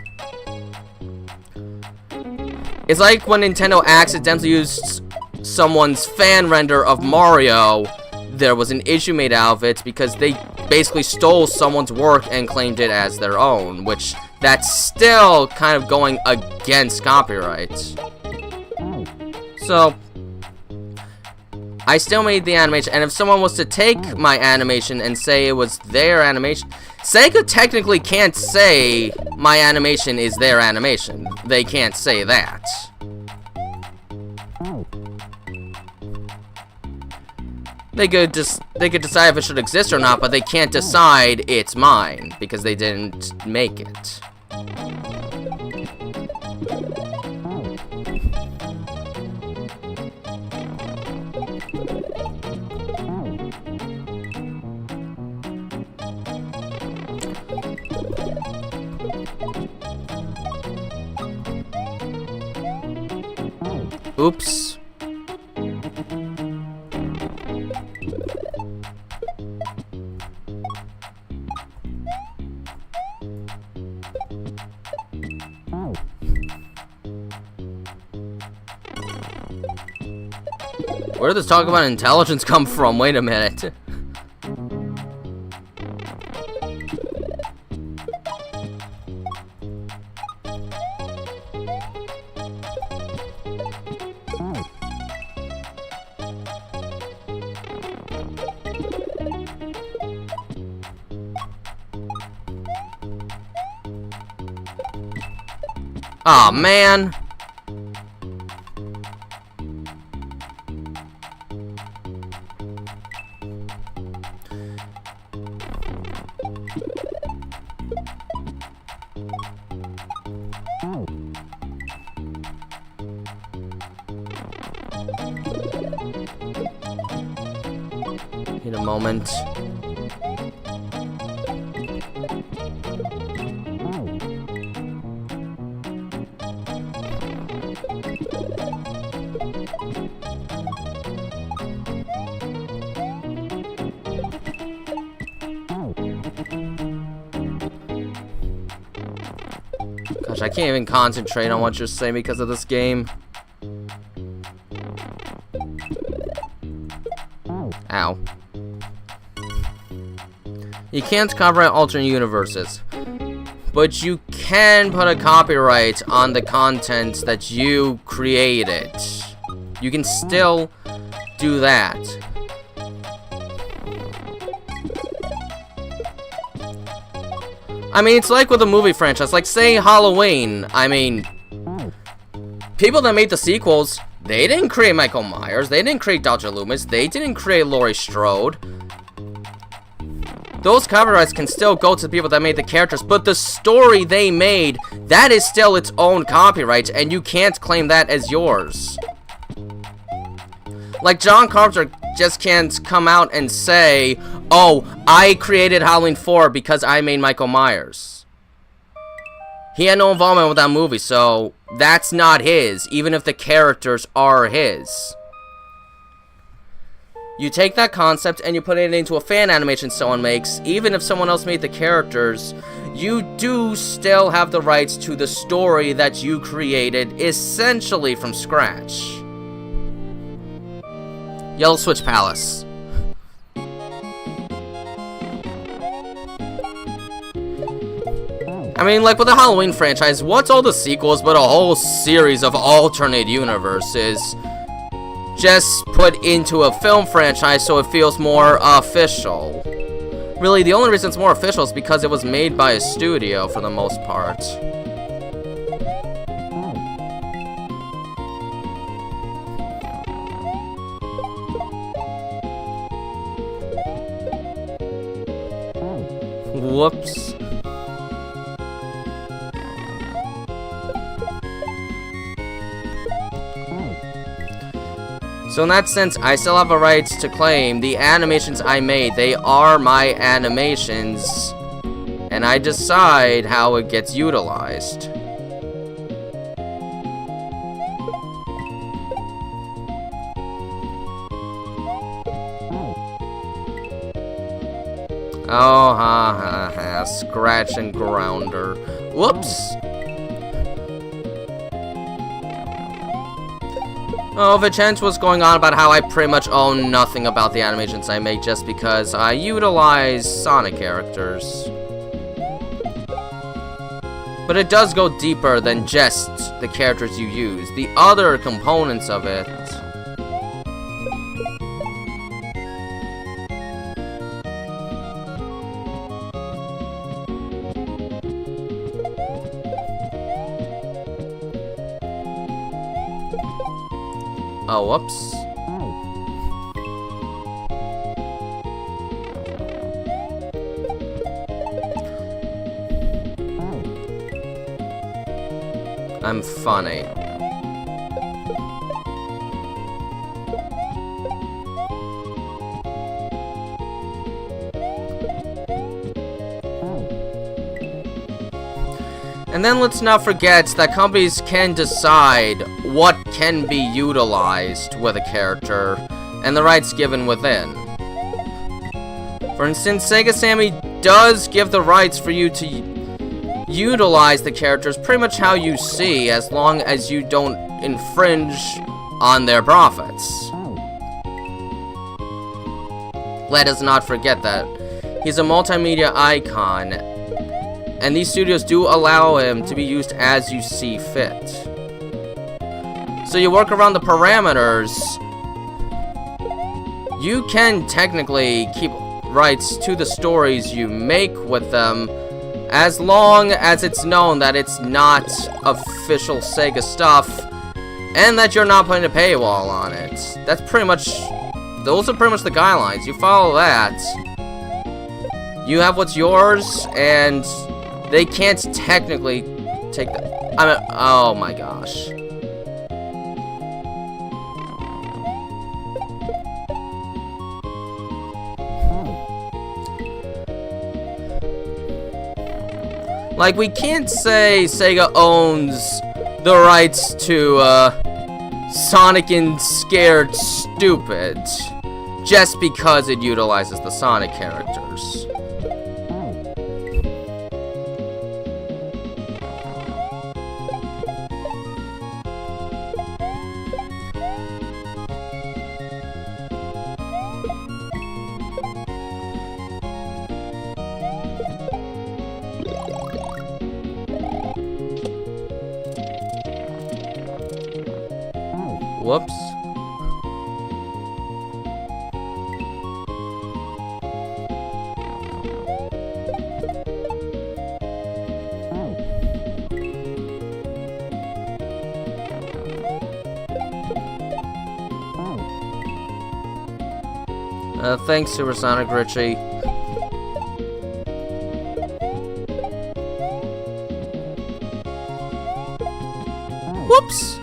It's like when Nintendo accidentally used someone's fan render of Mario. There was an issue made out of it because they basically stole someone's work and claimed it as their own. Which, that's still kind of going against copyright. So, I still made the animation, and if someone was to take my animation and say it was their animation, Sega technically can't say my animation is their animation. They can't say that. They could decide if it should exist or not, but they can't decide it's mine, because they didn't make it. Oops. Where did this talk about intelligence come from? Wait a minute. Aw, man. Need a moment. Gosh, I can't even concentrate on what you're saying because of this game. Ow. You can't copyright alternate universes, but you can put a copyright on the content that you created. You can still do that. I mean, it's like with a movie franchise, like say Halloween. I mean, people that made the sequels, they didn't create Michael Myers, they didn't create Dr. Loomis, they didn't create Laurie Strode. Those copyrights can still go to the people that made the characters, but the story they made, that is still its own copyright, and you can't claim that as yours. Like, John Carpenter just can't come out and say, oh, I created Halloween 4 because I made Michael Myers. He had no involvement with that movie, so that's not his, even if the characters are his. You take that concept and you put it into a fan animation someone makes, even if someone else made the characters, you do still have the rights to the story that you created essentially from scratch. Yellow Switch Palace. I mean, like with the Halloween franchise, what's all the sequels but a whole series of alternate universes just put into a film franchise so it feels more official? Really, the only reason it's more official is because it was made by a studio for the most part. Whoops. So in that sense, I still have a right to claim the animations I made. They are my animations, and I decide how it gets utilized. Oh, ha ha ha, scratch and grounder. Whoops. Oh, Vincenzo was going on about how I pretty much own nothing about the animations I make just because I utilize Sonic characters. But it does go deeper than just the characters you use. The other components of it. Oh, whoops. I'm funny. And then let's not forget that companies can decide what can be utilized with a character, and the rights given within. For instance, Sega Sammy does give the rights for you to utilize the characters pretty much how you see, as long as you don't infringe on their profits. Let us not forget that. He's a multimedia icon, and these studios do allow him to be used as you see fit. So you work around the parameters. You can technically keep rights to the stories you make with them, as long as it's known that it's not official Sega stuff, and that you're not putting a paywall on it. That's pretty much, those are pretty much the guidelines. You follow that, you have what's yours, and they can't technically take that. I mean, oh my gosh. Like, we can't say Sega owns the rights to, Sonic and Scared Stupid just because it utilizes the Sonic characters. Whoops. Thanks, Supersonic Richie. Whoops!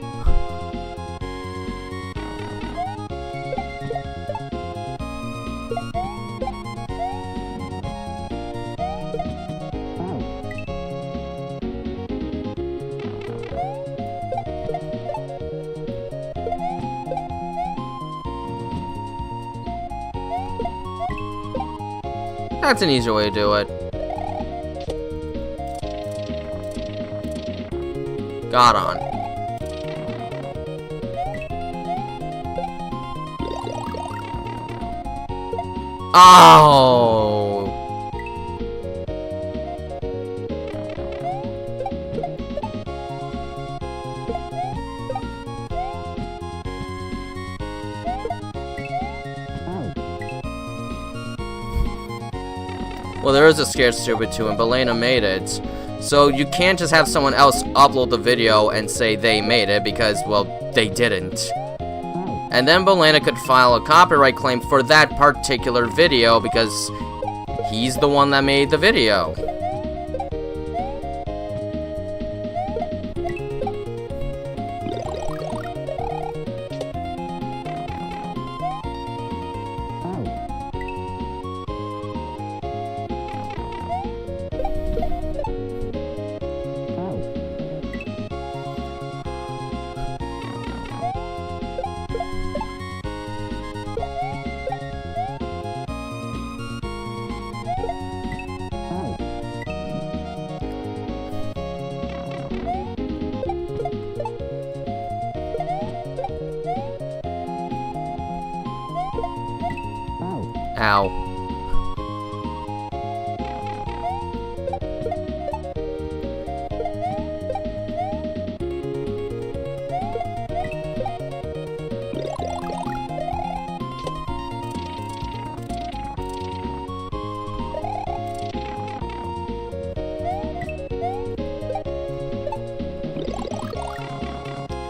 That's an easier way to do it. Got on. Oh. Well, there is a Scared Stupid 2, and Belena made it. So you can't just have someone else upload the video and say they made it, because, well, they didn't. And then Belena could file a copyright claim for that particular video, because he's the one that made the video. Ow.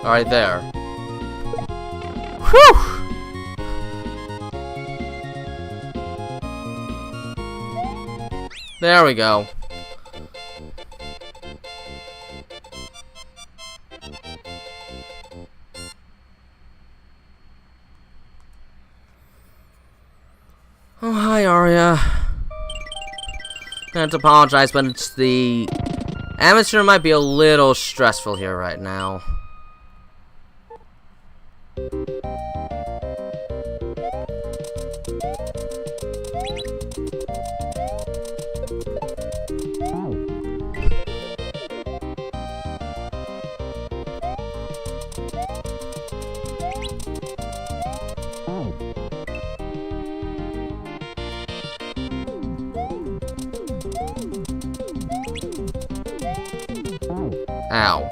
All right, there. Whew! There we go. Oh, hi, Aria. I have to apologize, but it's the atmosphere might be a little stressful here right now. Ow.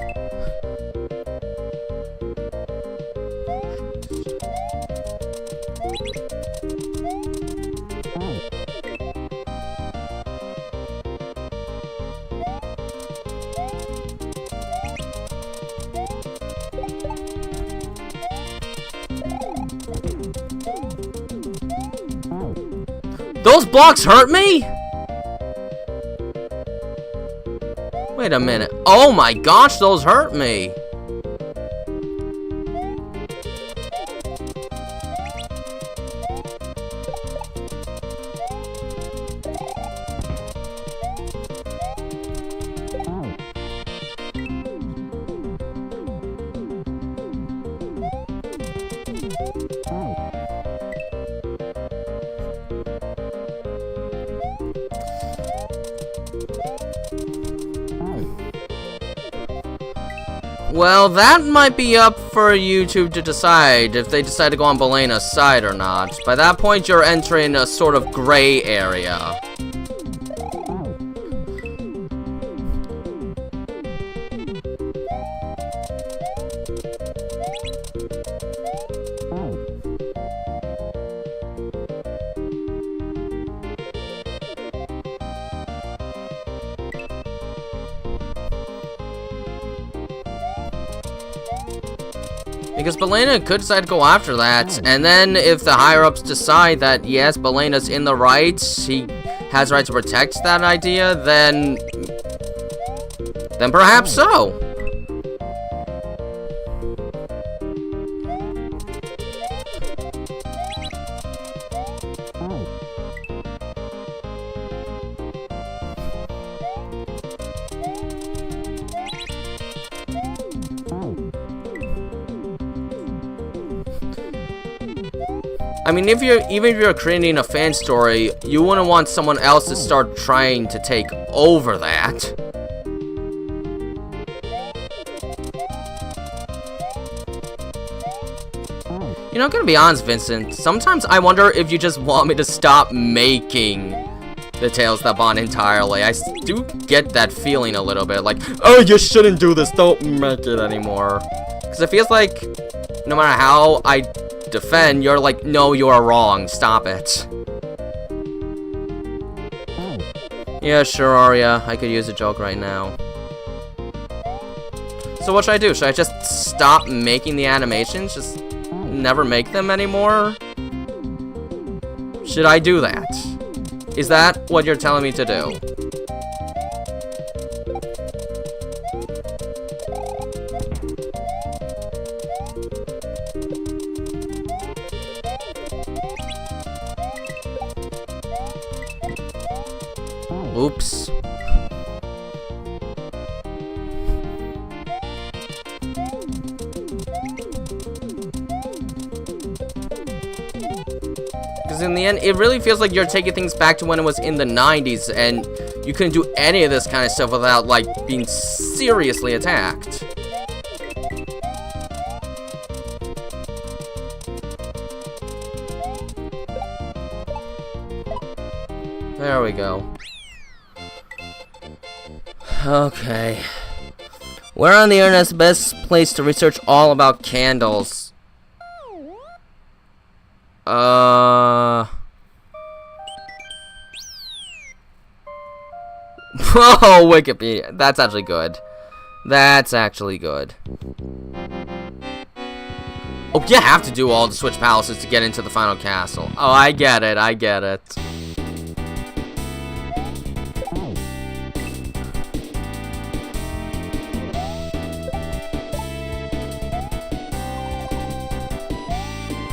Those blocks hurt me? Wait a minute. Oh my gosh, those hurt me. Well, that might be up for YouTube to decide if they decide to go on Belena's side or not. By that point, you're entering a sort of gray area. Because Belena could decide to go after that, and then if the higher-ups decide that, yes, Belena's in the right, he has the right to protect that idea, then perhaps so. I mean, even if you're creating a fan story, you wouldn't want someone else to start trying to take over that. You know, I'm gonna be honest, Vincent. Sometimes I wonder if you just want me to stop making the Tales That Bond entirely. I do get that feeling a little bit, like, oh, you shouldn't do this, don't make it anymore. Because it feels like, no matter how I defend, you're like, no, you are wrong, stop it. Yeah, sure, Arya, I could use a joke right now. So what should I do? Should I just stop making the animations? Just never make them anymore? Should I do that? Is that what you're telling me to do? Oops. Because in the end, it really feels like you're taking things back to when it was in the 90s, and you couldn't do any of this kind of stuff without, like, being seriously attacked. There we go. Okay. Where on the internet's the best place to research all about candles? Oh, Wikipedia. That's actually good. That's actually good. Oh, you have to do all the Switch Palaces to get into the final castle. Oh, I get it. I get it.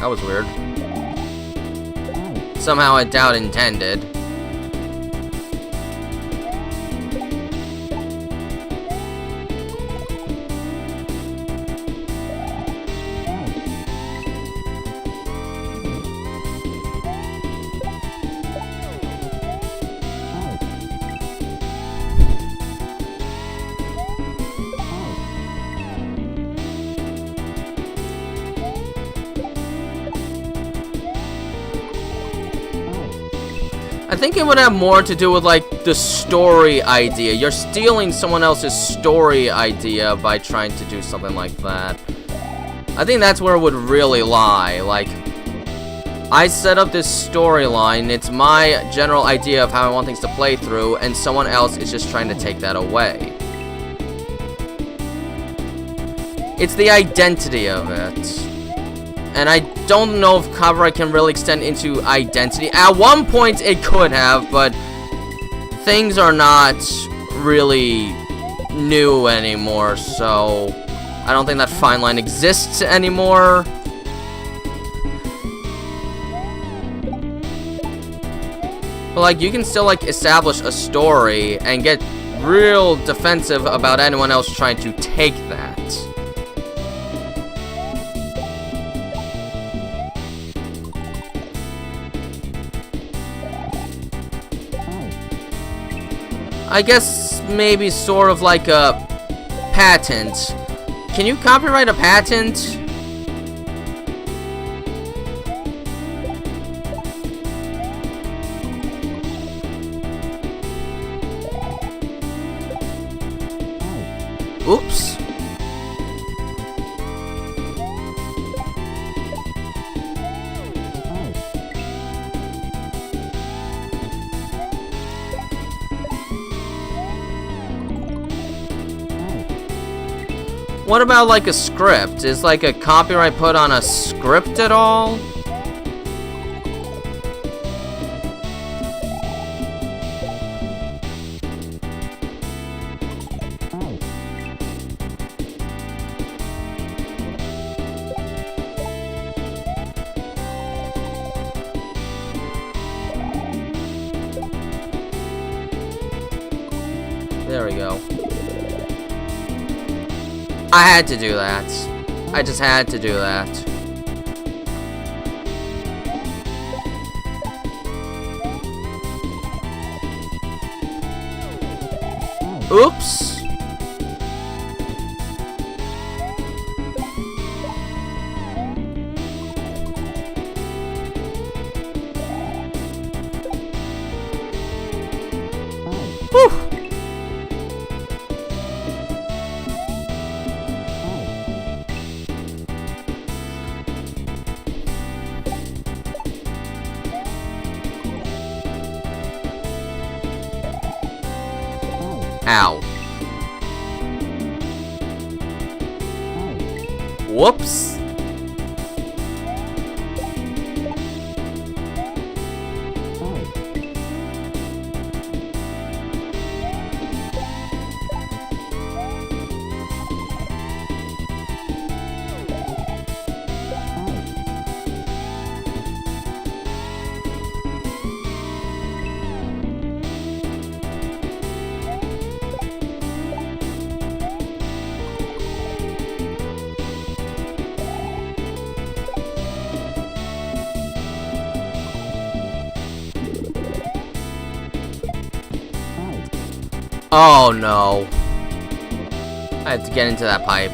That was weird. Somehow I doubt intended. think it would have more to do with, like, the story idea. You're stealing someone else's story idea by trying to do something like that. I think that's where it would really lie. Like, I set up this storyline, it's my general idea of how I want things to play through, and someone else is just trying to take that away. It's the identity of it. And I don't know if copyright can really extend into identity. At one point it could have, but things are not really new anymore, so I don't think that fine line exists anymore. But like, you can still like establish a story and get real defensive about anyone else trying to take that. I guess maybe sort of like a patent. Can you copyright a patent? Oops. What about like a script? Is like a copyright put on a script at all? There we go. I had to do that. I just had to do that. Oops. Whew. Ow. Whoops. Oh no. I have to get into that pipe.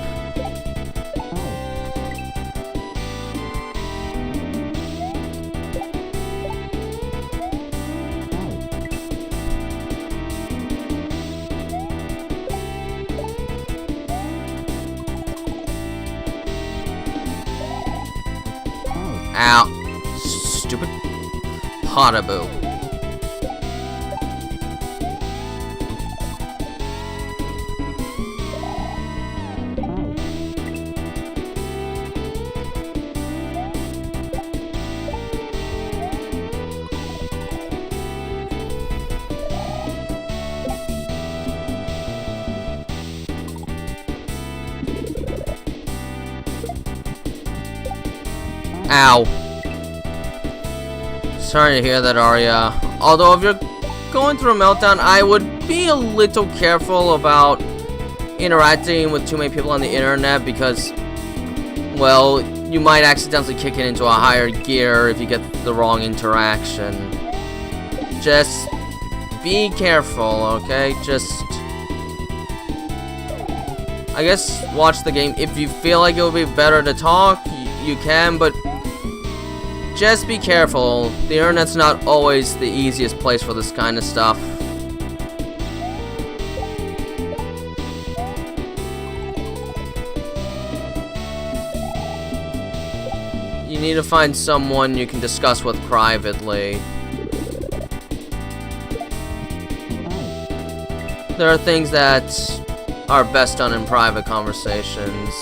Ow. Stupid potaboo. Ow. Sorry to hear that, Arya. Although if you're going through a meltdown, I would be a little careful about interacting with too many people on the internet because, well, you might accidentally kick it into a higher gear if you get the wrong interaction. Just be careful, okay? Just, I guess, watch the game. If you feel like it would be better to talk, you can, but just be careful. The internet's not always the easiest place for this kind of stuff. You need to find someone you can discuss with privately. There are things that are best done in private conversations.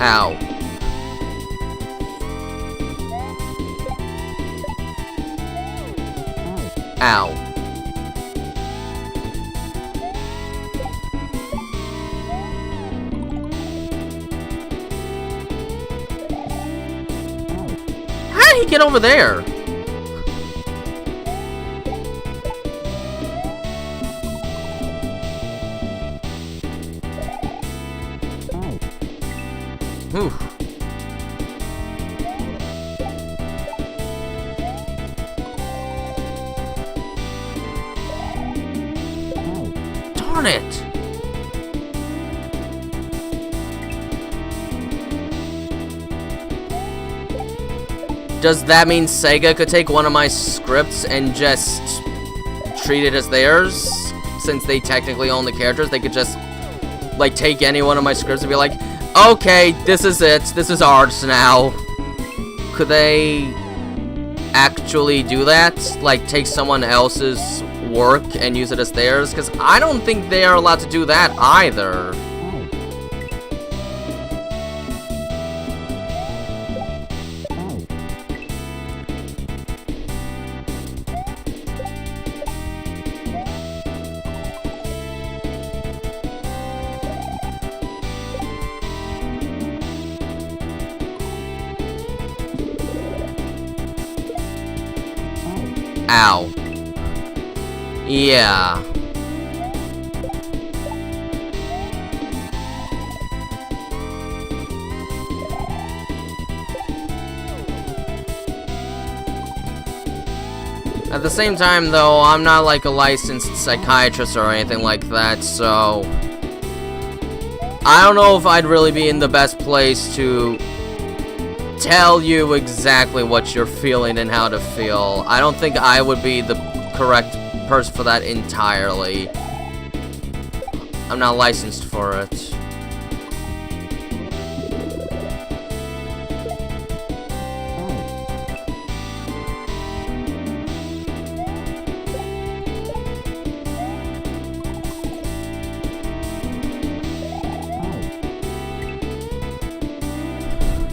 Ow. Ow. How did he get over there? Whew. Darn it! Does that mean Sega could take one of my scripts and just treat it as theirs? Since they technically own the characters, they could just, like, take any one of my scripts and be like, okay, this is it. This is ours now. Could they actually do that? Like, take someone else's work and use it as theirs? Because I don't think they are allowed to do that either. Ow. Yeah. At the same time, though, I'm not like a licensed psychiatrist or anything like that, so I don't know if I'd really be in the best place to tell you exactly what you're feeling and how to feel. I don't think I would be the correct person for that entirely. I'm not licensed for it.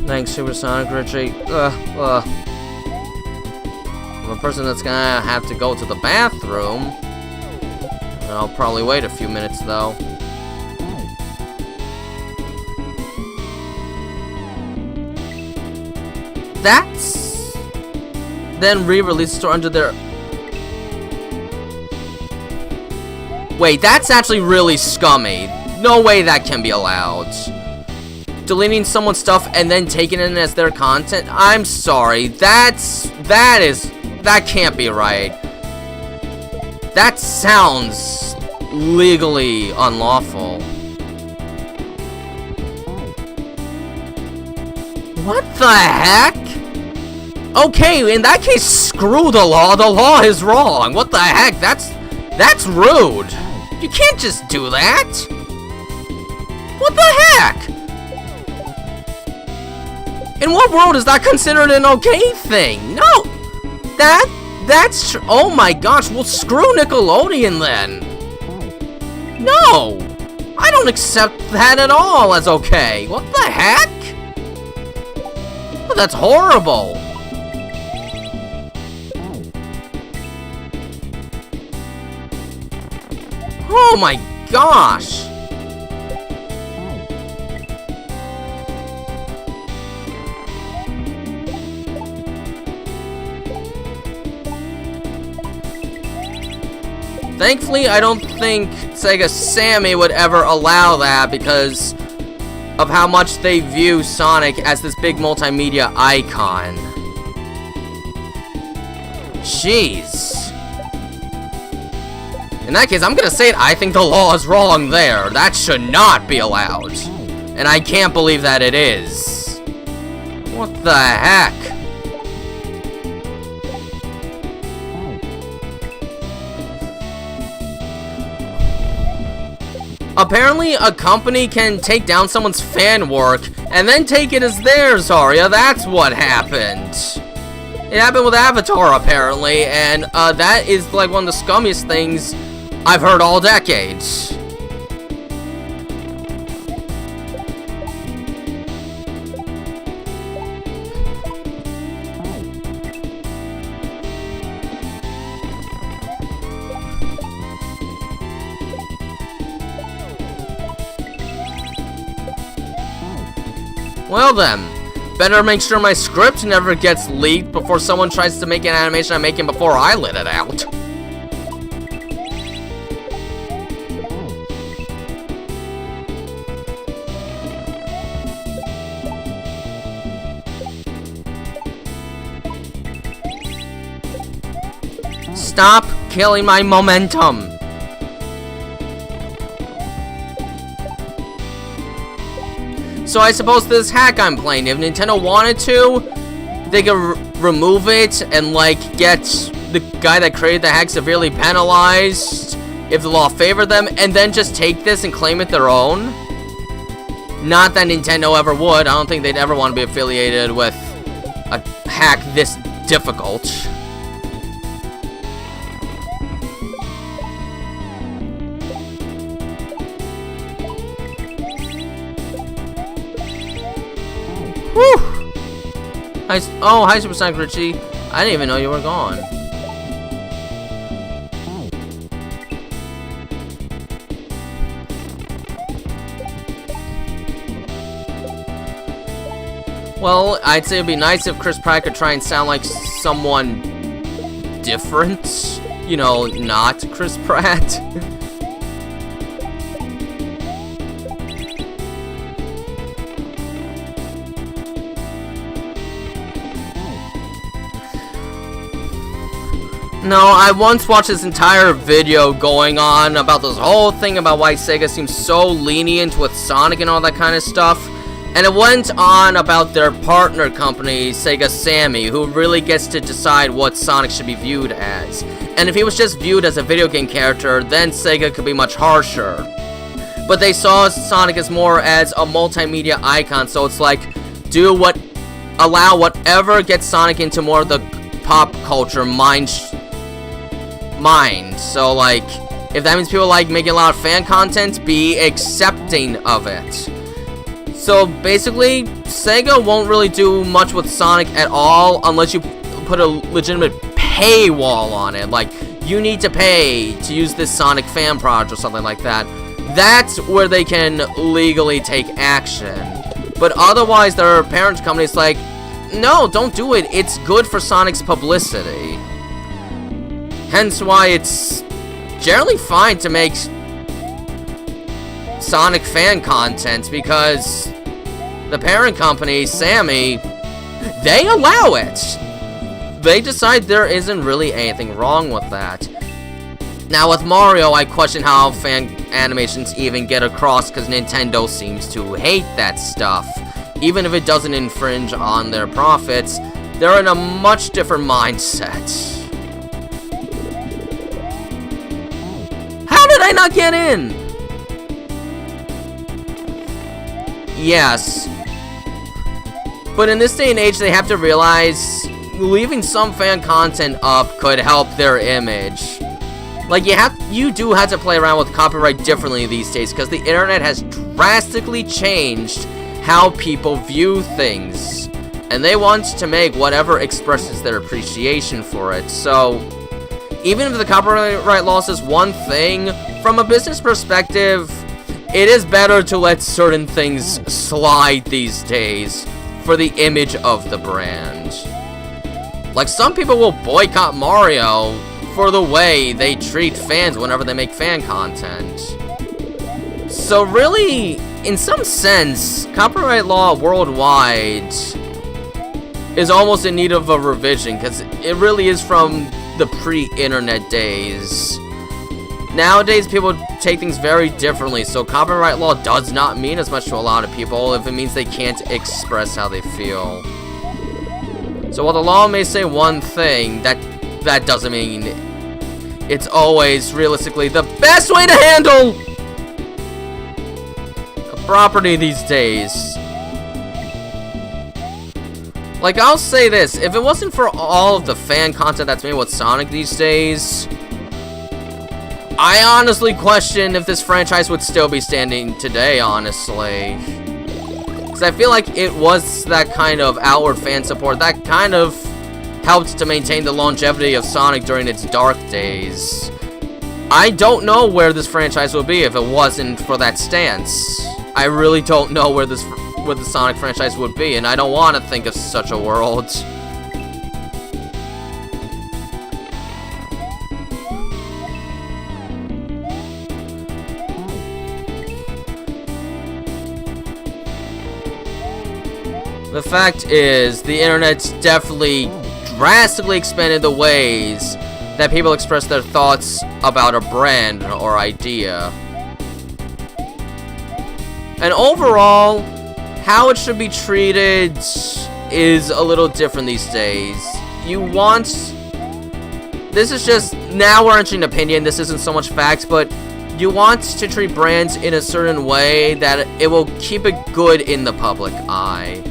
Thanks, Supersonic Richie. I'm a person that's gonna have to go to the bathroom. I'll probably wait a few minutes, though. That's... then re-release the store under their... Wait, that's actually really scummy. No way that can be allowed. Deleting someone's stuff and then taking it as their content? I'm sorry. That can't be right. That sounds legally unlawful. What the heck? Okay, in that case, screw the law. The law is wrong. What the heck? That's rude. You can't just do that. What the heck? In what world is that considered an okay thing? No! That's oh my gosh, well screw Nickelodeon then! No! I don't accept that at all as okay! What the heck? Oh, that's horrible! Oh my gosh! Thankfully, I don't think Sega Sammy would ever allow that because of how much they view Sonic as this big multimedia icon. Jeez. In that case, I'm gonna say it. I think the law is wrong there. That should not be allowed. And I can't believe that it is. What the heck? Apparently, a company can take down someone's fan work and then take it as theirs, Arya. That's what happened. It happened with Avatar, apparently, and that is like one of the scummiest things I've heard all decades. Well then, better make sure my script never gets leaked before someone tries to make an animation I'm making before I let it out. Stop killing my momentum. So I suppose this hack I'm playing, if Nintendo wanted to, they could remove it and like get the guy that created the hack severely penalized if the law favored them, and then just take this and claim it their own. Not that Nintendo ever would. I don't think they'd ever want to be affiliated with a hack this difficult. Whew! Hi, Supersonic Richie. I didn't even know you were gone. Well, I'd say it'd be nice if Chris Pratt could try and sound like someone different. You know, not Chris Pratt. No, I once watched this entire video going on about this whole thing about why Sega seems so lenient with Sonic and all that kind of stuff. And it went on about their partner company, Sega Sammy, who really gets to decide what Sonic should be viewed as. And if he was just viewed as a video game character, then Sega could be much harsher. But they saw Sonic as more as a multimedia icon, so it's like, allow whatever gets Sonic into more of the pop culture mind. So like, if that means people like making a lot of fan content, be accepting of it. So basically, Sega won't really do much with Sonic at all unless you put a legitimate paywall on it. Like, you need to pay to use this Sonic fan project or something like that. That's where they can legally take action. But otherwise, their parent company's like, no, don't do it. It's good for Sonic's publicity. Hence why it's generally fine to make Sonic fan content, because the parent company, Sammy, they allow it. They decide there isn't really anything wrong with that. Now with Mario, I question how fan animations even get across, because Nintendo seems to hate that stuff. Even if it doesn't infringe on their profits, they're in a much different mindset. How did I not get in? Yes. But in this day and age, they have to realize leaving some fan content up could help their image. Like, you do have to play around with copyright differently these days, because the internet has drastically changed how people view things. And they want to make whatever expresses their appreciation for it. So, even if the copyright law says one thing, from a business perspective, it is better to let certain things slide these days for the image of the brand. Like, some people will boycott Mario for the way they treat fans whenever they make fan content. So really, in some sense, copyright law worldwide is almost in need of a revision, because it really is from the pre-internet days Nowadays, people take things very differently, so copyright law does not mean as much to a lot of people if it means they can't express how they feel. So while the law may say one thing, that doesn't mean it's always realistically the best way to handle a property these days. Like, I'll say this, if it wasn't for all of the fan content that's made with Sonic these days, I honestly question if this franchise would still be standing today, honestly. Because I feel like it was that kind of outward fan support that kind of helped to maintain the longevity of Sonic during its dark days. I don't know where this franchise would be if it wasn't for that stance. I really don't know where the Sonic franchise would be, and I don't want to think of such a world. The fact is, the internet's definitely drastically expanded the ways that people express their thoughts about a brand or idea. And overall, how it should be treated is a little different these days. This is just, now we're entering opinion, this isn't so much facts, but you want to treat brands in a certain way that it will keep it good in the public eye.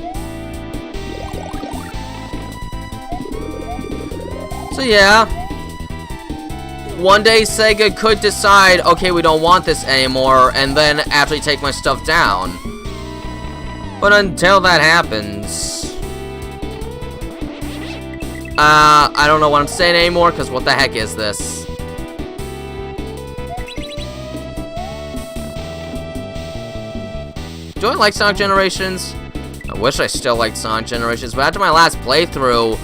So yeah, one day Sega could decide, okay, we don't want this anymore, and then actually take my stuff down. But until that happens, I don't know what I'm saying anymore, because what the heck is this? Do I like Sonic Generations? I wish I still liked Sonic Generations, but after my last playthrough,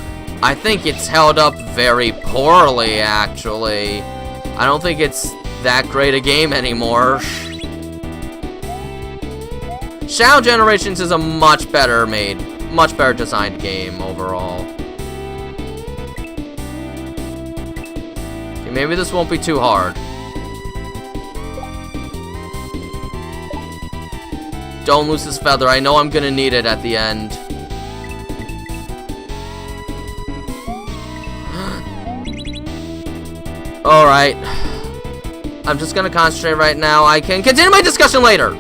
I think it's held up very poorly, actually. I don't think it's that great a game anymore. Shadow Generations is a much better designed game overall. Okay, maybe this won't be too hard. Don't lose this feather. I know I'm gonna need it at the end. Alright. I'm just gonna concentrate right now. I can continue my discussion later!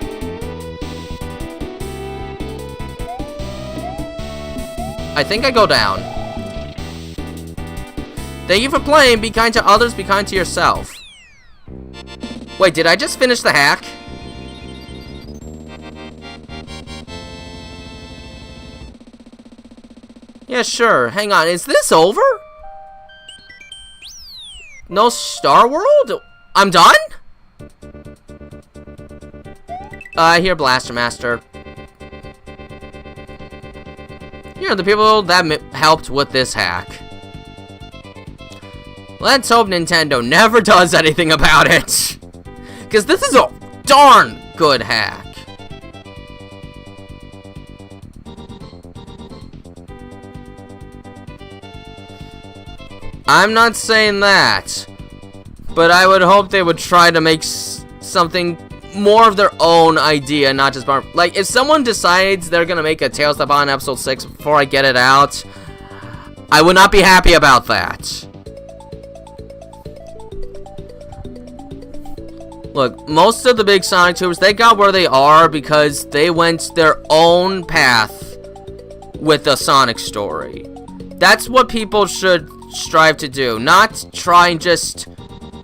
I think I go down. Thank you for playing. Be kind to others, be kind to yourself. Wait, did I just finish the hack? Yeah, sure. Hang on, is this over? No Star World? I'm done? I hear Blaster Master. Here are the people that helped with this hack. Let's hope Nintendo never does anything about it. Because this is a darn good hack. I'm not saying that, but I would hope they would try to make something more of their own idea, not just like if someone decides they're gonna make a Tales of on episode 6 before I get it out, I would not be happy about that. Look, most of the big Sonic tubers, they got where they are because they went their own path with the Sonic story. That's what people should strive to do, not try and just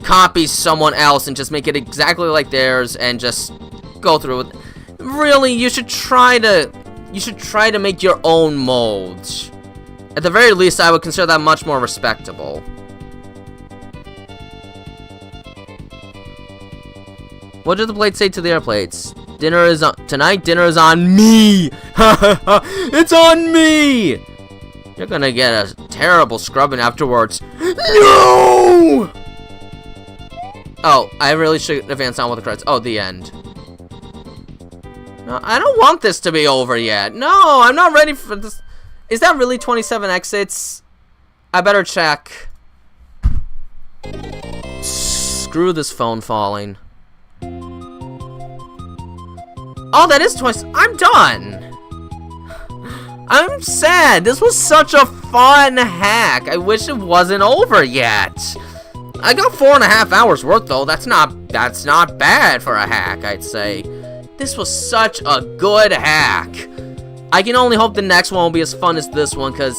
copy someone else and just make it exactly like theirs and just go through it. Really, you should try to make your own mold. At the very least, I would consider that much more respectable. What did the plates say to the air plates? Tonight dinner is on me. It's on me. You're gonna get a terrible scrubbing afterwards. No! Oh, I really should advance on with the credits. Oh, the end. No, I don't want this to be over yet. No, I'm not ready for this. Is that really 27 exits? I better check. screw this phone falling. Oh, that is twice. I'm done. I'm sad. This was such a fun hack. I wish it wasn't over yet. I got 4.5 hours worth though. That's not bad for a hack, I'd say. This was such a good hack. I can only hope the next one will be as fun as this one, because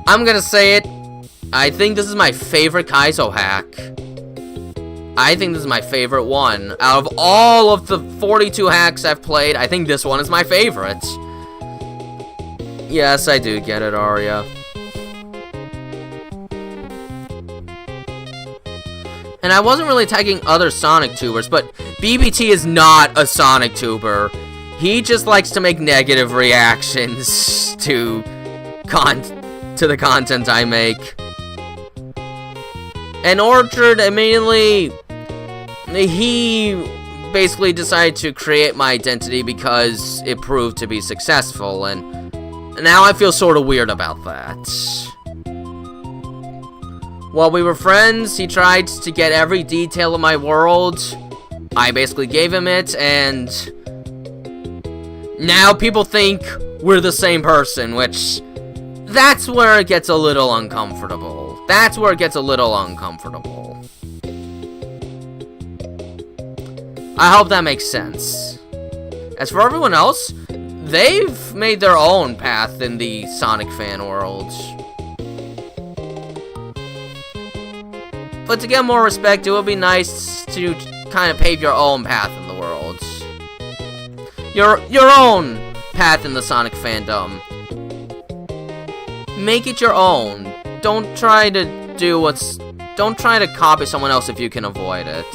I'm gonna say it. I think this is my favorite Kaizo hack. I think this is my favorite one. Out of all of the 42 hacks I've played, I think this one is my favorite. Yes, I do get it, Arya. And I wasn't really tagging other Sonic tubers, but BBT is not a Sonic tuber. He just likes to make negative reactions to the content I make. And Orchard immediately, he basically decided to create my identity because it proved to be successful, and now I feel sort of weird about that. While we were friends, he tried to get every detail of my world. I basically gave him it, and now people think we're the same person, which, that's where it gets a little uncomfortable. That's where it gets a little uncomfortable. I hope that makes sense. As for everyone else, they've made their own path in the Sonic fan world. But to get more respect, it would be nice to kind of pave your own path in the world. Your own path in the Sonic fandom. Make it your own. Don't try to copy someone else if you can avoid it.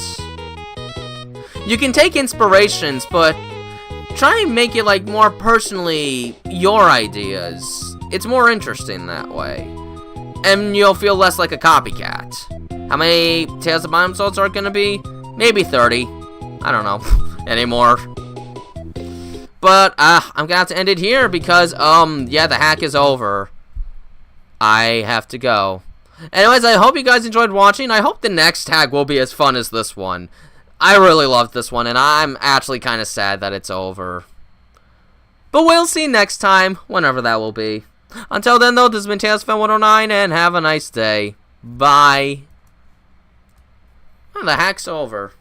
You can take inspirations, but try and make it like more personally your ideas. It's more interesting that way. And you'll feel less like a copycat. How many Tales of Bottom Salts are it gonna be? Maybe 30. I don't know anymore. But I'm gonna have to end it here because yeah, the hack is over. I have to go. Anyways, I hope you guys enjoyed watching. I hope the next hack will be as fun as this one. I really loved this one, and I'm actually kind of sad that it's over. But we'll see next time, whenever that will be. Until then, though, this has been TailsFan109, and have a nice day. Bye. Oh, the hack's over.